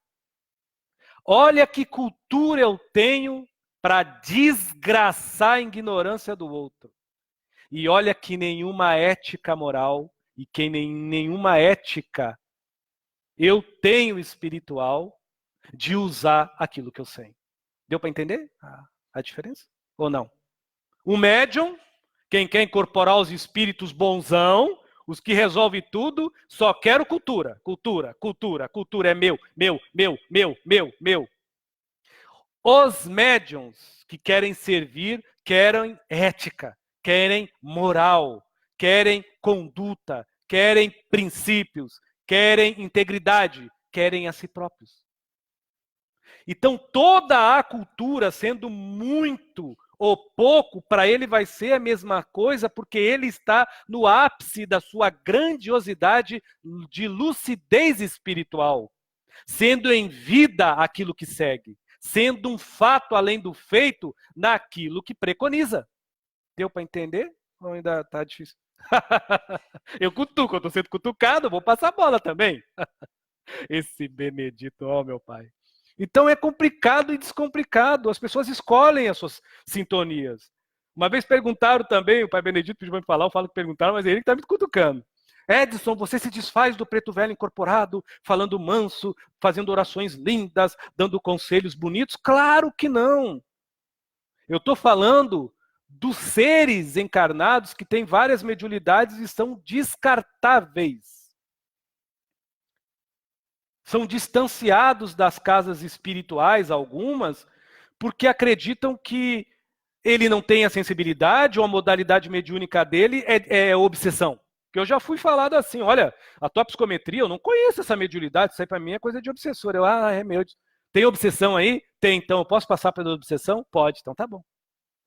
[SPEAKER 1] Olha que cultura eu tenho para desgraçar a ignorância do outro. E olha que nenhuma ética moral e que nenhuma ética eu tenho espiritual de usar aquilo que eu sei. Deu para entender a diferença? Ou não? O médium, quem quer incorporar os espíritos bonzão, Os que resolvem tudo, só quero cultura. Cultura, cultura, cultura é meu, meu, meu, meu, meu, meu. Os médiums que querem servir, querem ética, querem moral, querem conduta, querem princípios, querem integridade, querem a si próprios. Então, toda a cultura, sendo muito ou pouco, para ele vai ser a mesma coisa, porque ele está no ápice da sua grandiosidade de lucidez espiritual, sendo em vida aquilo que segue, sendo um fato além do feito naquilo que preconiza. Deu para entender? Ou ainda está difícil? Eu cutuco, eu estou sendo cutucado, vou passar a bola também. Esse Benedito, ó meu pai. Então é complicado e descomplicado. As pessoas escolhem as suas sintonias. Uma vez perguntaram também, o pai Benedito pediu para me falar, eu falo que perguntaram, mas ele que está me cutucando. Edson, você se desfaz do preto velho incorporado, falando manso, fazendo orações lindas, dando conselhos bonitos? Claro que não. Eu estou falando dos seres encarnados que têm várias mediunidades e são descartáveis. São distanciados das casas espirituais, algumas, porque acreditam que ele não tem a sensibilidade ou a modalidade mediúnica dele é obsessão. Que eu já fui falado assim, olha, a tua psicometria, eu não conheço essa mediunidade, isso aí para mim é coisa de obsessor. Eu, é meu. Tem obsessão aí? Tem, então, eu posso passar pela obsessão? Pode, então tá bom.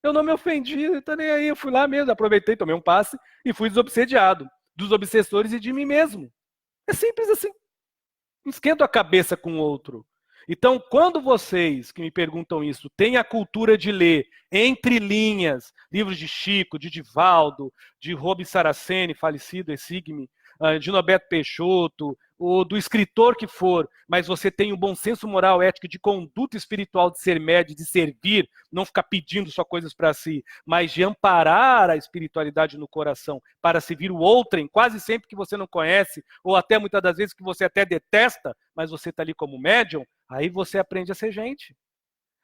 [SPEAKER 1] Eu não me ofendi, não tô nem aí, eu fui lá mesmo, aproveitei, tomei um passe e fui desobsediado dos obsessores e de mim mesmo. É simples assim. Não esquento a cabeça com o outro. Então, quando vocês que me perguntam isso, têm a cultura de ler entre linhas, livros de Chico, de Divaldo, de Rubens Saraceni, falecido, Exigme, de Norberto Peixoto, ou do escritor que for, mas você tem um bom senso moral, ético, de conduta espiritual, de ser médio, de servir, não ficar pedindo só coisas para si, mas de amparar a espiritualidade no coração para servir o outrem, quase sempre que você não conhece, ou até muitas das vezes que você até detesta, mas você está ali como médium, aí você aprende a ser gente.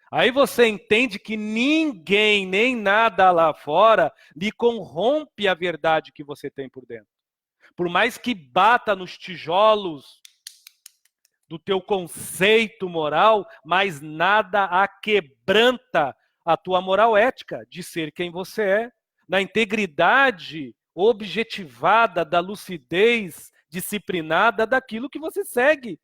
[SPEAKER 1] Aí você entende que ninguém, nem nada lá fora, lhe corrompe a verdade que você tem por dentro. Por mais que bata nos tijolos do teu conceito moral, mas nada a quebranta a tua moral ética de ser quem você é, na integridade objetivada da lucidez disciplinada daquilo que você segue.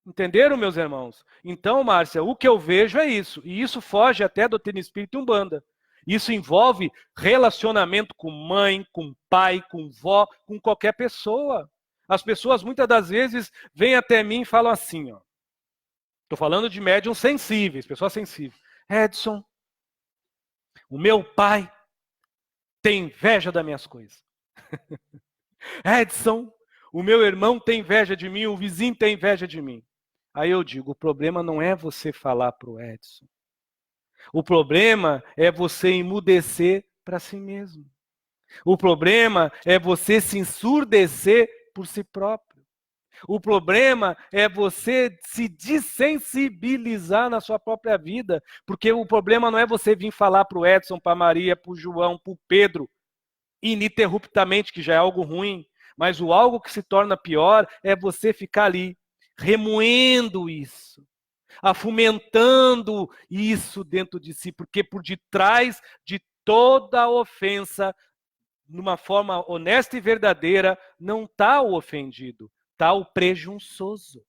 [SPEAKER 1] Entenderam, meus irmãos? Então, Márcia, o que eu vejo é isso. E isso foge até da doutrina espírita e umbanda. Isso envolve relacionamento com mãe, com pai, com vó, com qualquer pessoa. As pessoas, muitas das vezes, vêm até mim e falam assim, ó. Estou falando de médiums sensíveis, pessoas sensíveis. Edson, o meu pai tem inveja das minhas coisas. Edson, o meu irmão tem inveja de mim, o vizinho tem inveja de mim. Aí eu digo, o problema não é você falar para o Edson. O problema é você emudecer para si mesmo. O problema é você se ensurdecer por si próprio. O problema é você se desensibilizar na sua própria vida. Porque o problema não é você vir falar para o Edson, para a Maria, para o João, para o Pedro, ininterruptamente, que já é algo ruim. Mas o algo que se torna pior é você ficar ali, remoendo isso, afomentando isso dentro de si, porque por detrás de toda ofensa, numa forma honesta e verdadeira, não está o ofendido, está o presunçoso,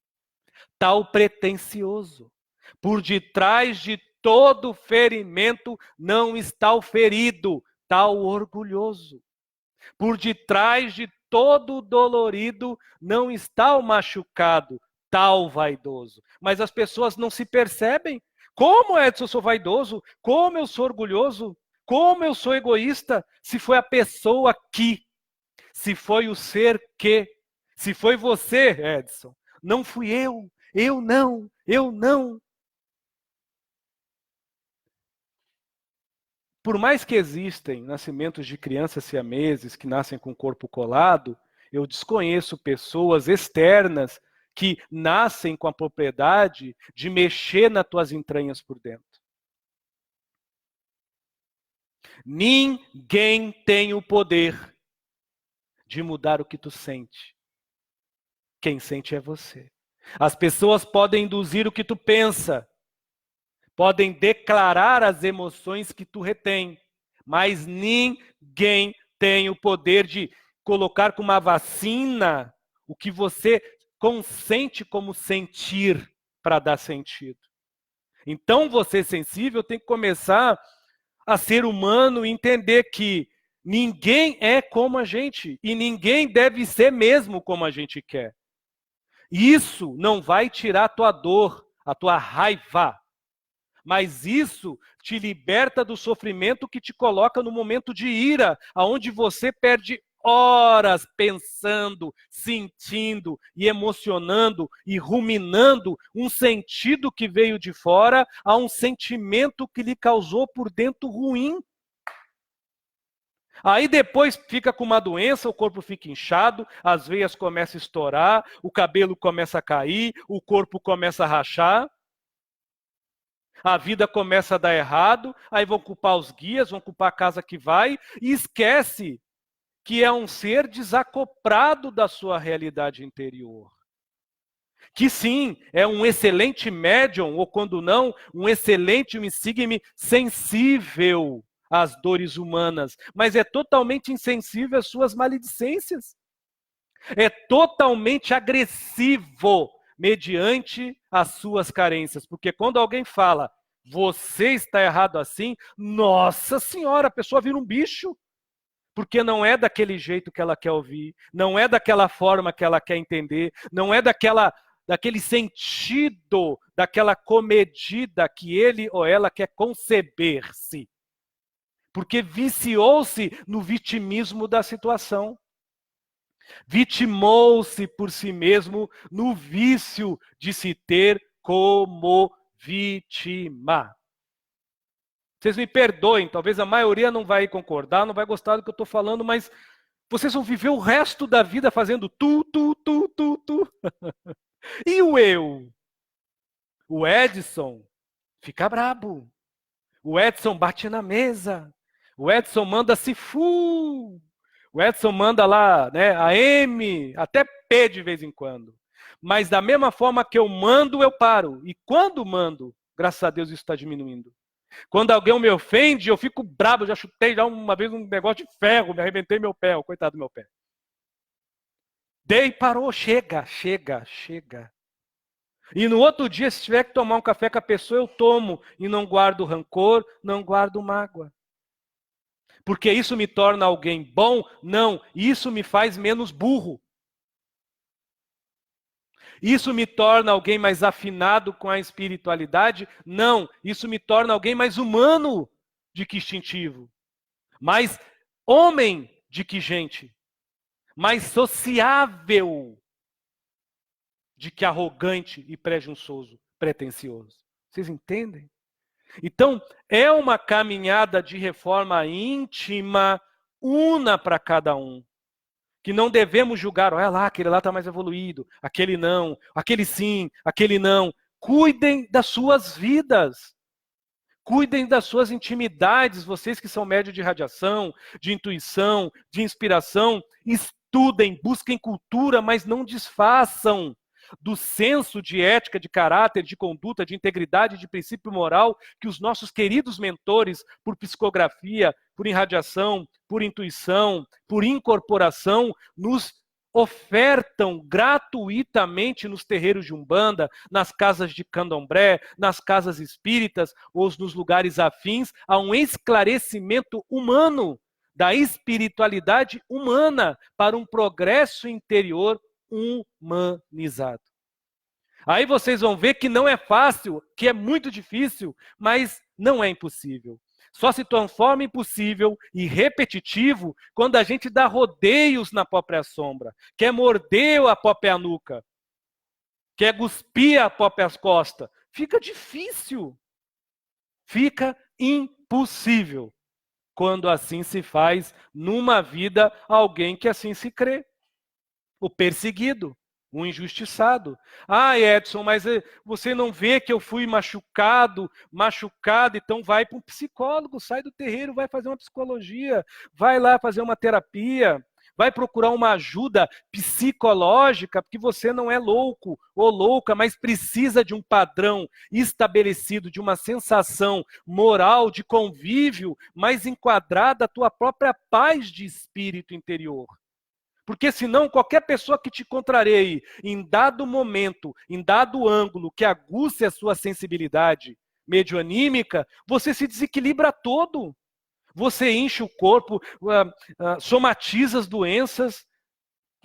[SPEAKER 1] está o pretensioso. Por detrás de todo ferimento não está o ferido, está o orgulhoso. Por detrás de todo dolorido não está o machucado, tal vaidoso. Mas as pessoas não se percebem. Como, Edson, eu sou vaidoso? Como eu sou orgulhoso? Como eu sou egoísta? Se foi a pessoa que, se foi o ser que, se foi você, Edson, não fui eu não, eu não. Por mais que existem nascimentos de crianças siameses que nascem com o corpo colado, eu desconheço pessoas externas que nascem com a propriedade de mexer nas tuas entranhas por dentro. Ninguém tem o poder de mudar o que tu sente. Quem sente é você. As pessoas podem induzir o que tu pensa, podem declarar as emoções que tu retém, mas ninguém tem o poder de colocar com uma vacina o que você consente como sentir para dar sentido. Então, você sensível tem que começar a ser humano e entender que ninguém é como a gente e ninguém deve ser mesmo como a gente quer. Isso não vai tirar a tua dor, a tua raiva, mas isso te liberta do sofrimento que te coloca no momento de ira, aonde você perde horas pensando, sentindo e emocionando e ruminando um sentido que veio de fora a um sentimento que lhe causou por dentro ruim. Aí depois fica com uma doença, o corpo fica inchado, as veias começam a estourar, o cabelo começa a cair, o corpo começa a rachar, a vida começa a dar errado, aí vão culpar os guias, vão culpar a casa que vai, e esquece que é um ser desacoplado da sua realidade interior. Que sim, é um excelente médium, ou quando não, um excelente insigne sensível às dores humanas, mas é totalmente insensível às suas maledicências. É totalmente agressivo mediante as suas carências. Porque quando alguém fala, você está errado assim, nossa senhora, a pessoa vira um bicho. Porque não é daquele jeito que ela quer ouvir, não é daquela forma que ela quer entender, não é daquele sentido, daquela comedida que ele ou ela quer conceber-se. Porque viciou-se no vitimismo da situação. Vitimou-se por si mesmo no vício de se ter como vítima. Vocês me perdoem, talvez a maioria não vai concordar, não vai gostar do que eu estou falando, mas vocês vão viver o resto da vida fazendo tu. E o eu? O Edson fica brabo. O Edson bate na mesa. O Edson manda se fu. O Edson manda lá, né, a M, até P de vez em quando. Mas da mesma forma que eu mando, eu paro. E quando mando, graças a Deus isso está diminuindo. Quando alguém me ofende, eu fico brabo. Eu já chutei já uma vez um negócio de ferro, me arrebentei meu pé, coitado do meu pé. Dei, parou, chega. E no outro dia, se tiver que tomar um café com a pessoa, eu tomo. E não guardo rancor, não guardo mágoa. Porque isso me torna alguém bom? Não, isso me faz menos burro. Isso me torna alguém mais afinado com a espiritualidade? Não, isso me torna alguém mais humano de que instintivo. Mais homem de que gente. Mais sociável de que arrogante e presunçoso, pretensioso. Vocês entendem? Então, é uma caminhada de reforma íntima, una para cada um. Que não devemos julgar, olha lá, aquele lá está mais evoluído, aquele não, aquele sim, aquele não. Cuidem das suas vidas. Cuidem das suas intimidades, vocês que são médios de radiação, de intuição, de inspiração. Estudem, busquem cultura, mas não desfaçam do senso de ética, de caráter, de conduta, de integridade, de princípio moral que os nossos queridos mentores, por psicografia, por irradiação, por intuição, por incorporação, nos ofertam gratuitamente nos terreiros de Umbanda, nas casas de Candomblé, nas casas espíritas ou nos lugares afins, a um esclarecimento humano da espiritualidade humana para um progresso interior humanizado. Aí vocês vão ver que não é fácil, que é muito difícil, mas não é impossível. Só se transforma em impossível e repetitivo quando a gente dá rodeios na própria sombra, quer morder a própria nuca, quer cuspir a própria costas. Fica difícil. Fica impossível quando assim se faz numa vida alguém que assim se crê. O perseguido, o injustiçado. Ah, Edson, mas você não vê que eu fui machucado, então vai para um psicólogo, sai do terreiro, vai fazer uma psicologia, vai lá fazer uma terapia, vai procurar uma ajuda psicológica, porque você não é louco ou louca, mas precisa de um padrão estabelecido, de uma sensação moral, de convívio, mais enquadrada à tua própria paz de espírito interior. Porque senão qualquer pessoa que te contrarie em dado momento, em dado ângulo, que aguce a sua sensibilidade medioanímica, você se desequilibra todo. Você enche o corpo, somatiza as doenças,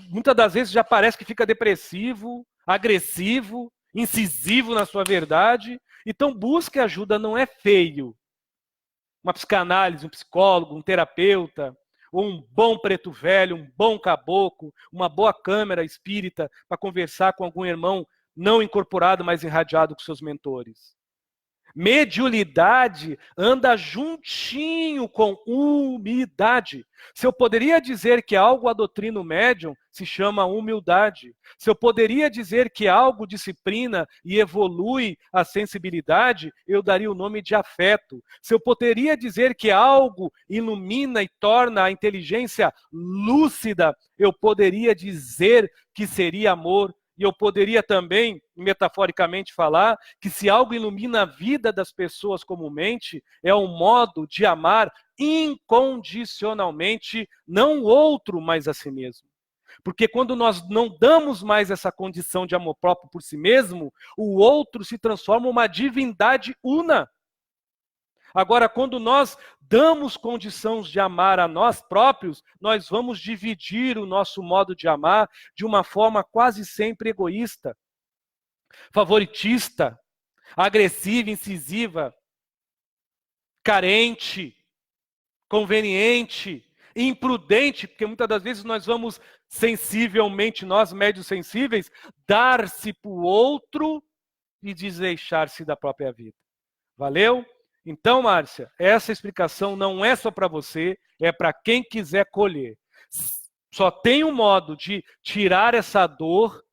[SPEAKER 1] muitas das vezes já parece que fica depressivo, agressivo, incisivo na sua verdade. Então busque ajuda, não é feio. Uma psicanálise, um psicólogo, um terapeuta, ou um bom preto velho, um bom caboclo, uma boa câmera espírita para conversar com algum irmão não incorporado, mas irradiado com seus mentores. Mediunidade anda juntinho com umidade. Se eu poderia dizer que algo adoutrina o médium, se chama humildade. Se eu poderia dizer que algo disciplina e evolui a sensibilidade, eu daria o nome de afeto. Se eu poderia dizer que algo ilumina e torna a inteligência lúcida, eu poderia dizer que seria amor. E eu poderia também, metaforicamente, falar que se algo ilumina a vida das pessoas comumente, é um modo de amar incondicionalmente, não o outro, mas a si mesmo. Porque quando nós não damos mais essa condição de amor próprio por si mesmo, o outro se transforma em uma divindade una. Agora, quando nós damos condições de amar a nós próprios, nós vamos dividir o nosso modo de amar de uma forma quase sempre egoísta, favoritista, agressiva, incisiva, carente, conveniente, imprudente, porque muitas das vezes nós vamos sensivelmente, nós médios sensíveis, dar-se para o outro e desleixar-se da própria vida. Valeu? Então, Márcia, essa explicação não é só para você, é para quem quiser colher. Só tem um modo de tirar essa dor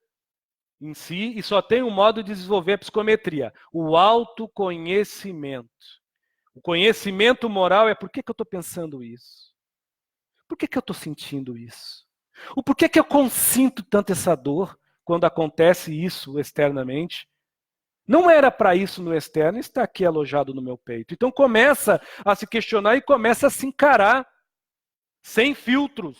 [SPEAKER 1] em si e só tem um modo de desenvolver a psicometria, o autoconhecimento. O conhecimento moral é por que eu estou pensando isso? Por que eu estou sentindo isso? O porquê que eu consinto tanto essa dor quando acontece isso externamente? Não era para isso no externo, está aqui alojado no meu peito. Então começa a se questionar e começa a se encarar, sem filtros.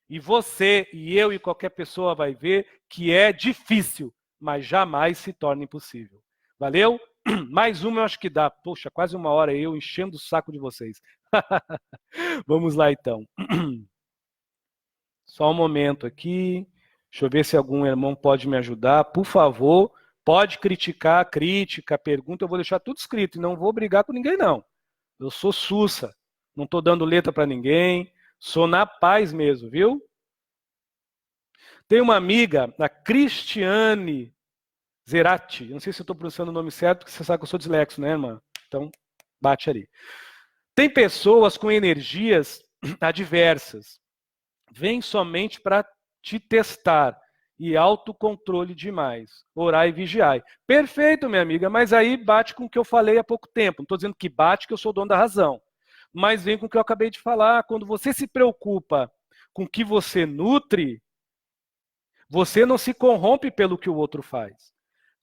[SPEAKER 1] E você, e eu, e qualquer pessoa vai ver que é difícil, mas jamais se torna impossível. Valeu? Mais uma eu acho que dá. Poxa, quase uma hora eu enchendo o saco de vocês. Vamos lá então. Só um momento aqui. Deixa eu ver se algum irmão pode me ajudar. Por favor. Pode criticar, crítica, pergunta, eu vou deixar tudo escrito e não vou brigar com ninguém, não. Eu sou sussa, não estou dando letra para ninguém, sou na paz mesmo, viu? Tem uma amiga, a Cristiane Zerati, eu não sei se eu estou pronunciando o nome certo, porque você sabe que eu sou dislexo, né, irmã? Então, bate ali. Tem pessoas com energias adversas, vêm somente para te testar. E autocontrole demais. Orai e vigiai. Perfeito, minha amiga, mas aí bate com o que eu falei há pouco tempo. Não estou dizendo que bate, que eu sou o dono da razão. Mas vem com o que eu acabei de falar. Quando você se preocupa com o que você nutre, você não se corrompe pelo que o outro faz.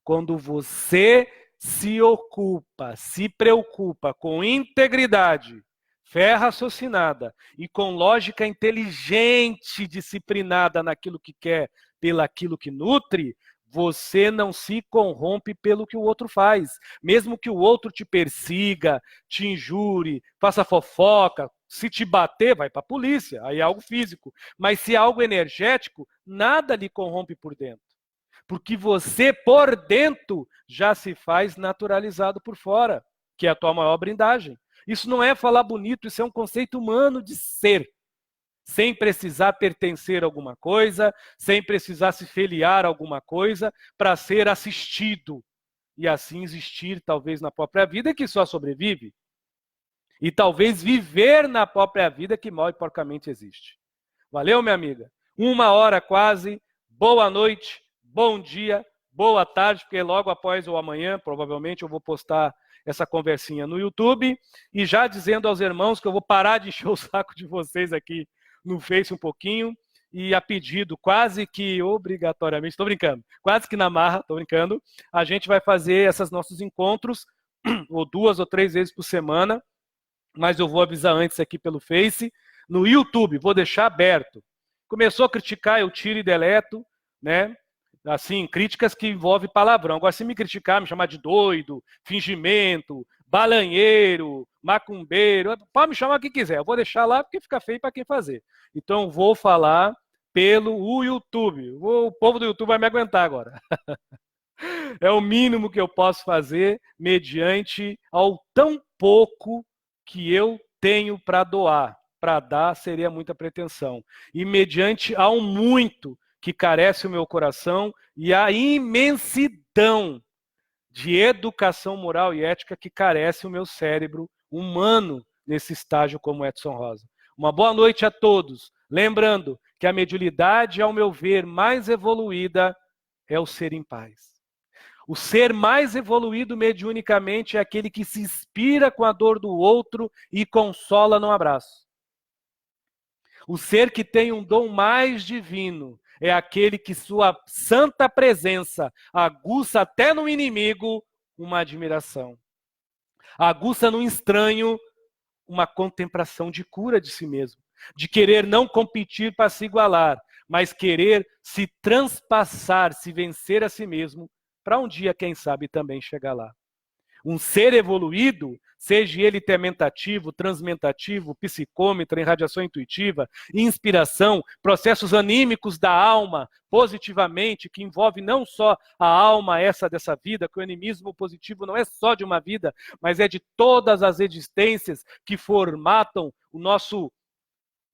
[SPEAKER 1] Quando você se ocupa, se preocupa com integridade, fé raciocinada e com lógica inteligente, disciplinada naquilo que quer, pelaquilo que nutre, você não se corrompe pelo que o outro faz. Mesmo que o outro te persiga, te injure, faça fofoca, se te bater, vai para a polícia, aí é algo físico. Mas se é algo energético, nada lhe corrompe por dentro. Porque você, por dentro, já se faz naturalizado por fora, que é a tua maior blindagem. Isso não é falar bonito, isso é um conceito humano de ser. Sem precisar pertencer a alguma coisa, sem precisar se filiar a alguma coisa, para ser assistido. E assim existir, talvez, na própria vida, que só sobrevive. E talvez viver na própria vida, que mal e porcamente existe. Valeu, minha amiga? 1 hora quase. Boa noite, bom dia, boa tarde, porque logo após ou amanhã, provavelmente, eu vou postar essa conversinha no YouTube. E já dizendo aos irmãos que eu vou parar de encher o saco de vocês aqui no Face um pouquinho, e a pedido, quase que obrigatoriamente, estou brincando, quase que na marra, estou brincando, a gente vai fazer esses nossos encontros, ou 2 ou 3 vezes por semana, mas eu vou avisar antes aqui pelo Face, no YouTube, vou deixar aberto. Começou a criticar, eu tiro e deleto, né? Assim, críticas que envolvem palavrão. Agora, se me criticar, me chamar de doido, fingimento, balanheiro, macumbeiro, pode me chamar o que quiser. Eu vou deixar lá porque fica feio para quem fazer. Então, vou falar pelo YouTube. O povo do YouTube vai me aguentar agora. É o mínimo que eu posso fazer mediante ao tão pouco que eu tenho para doar. Para dar seria muita pretensão. E mediante ao muito que carece o meu coração e a imensidão de educação moral e ética que carece o meu cérebro humano nesse estágio como Edson Rosa. Uma boa noite a todos. Lembrando que a mediunidade, ao meu ver, mais evoluída é o ser em paz. O ser mais evoluído mediunicamente é aquele que se inspira com a dor do outro e consola no abraço. O ser que tem um dom mais divino é aquele que sua santa presença aguça até no inimigo uma admiração. Aguça no estranho uma contemplação de cura de si mesmo. De querer não competir para se igualar, mas querer se transpassar, se vencer a si mesmo, para um dia, quem sabe, também chegar lá. Um ser evoluído, seja ele tementativo, transmentativo, psicômetra, irradiação intuitiva, inspiração, processos anímicos da alma, positivamente, que envolve não só a alma essa dessa vida, que o animismo positivo não é só de uma vida, mas é de todas as existências que formatam o nosso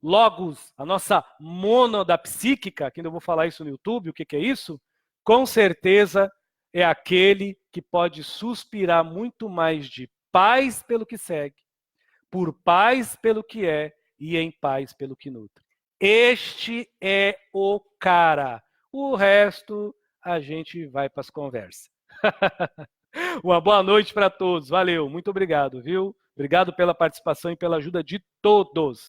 [SPEAKER 1] logos, a nossa mônada psíquica, que ainda vou falar isso no YouTube, o que é isso? Com certeza é aquele que pode suspirar muito mais de paz pelo que segue, por paz pelo que é e em paz pelo que nutre. Este é o cara. O resto a gente vai para as conversas. Uma boa noite para todos. Valeu, muito obrigado, viu? Obrigado pela participação e pela ajuda de todos.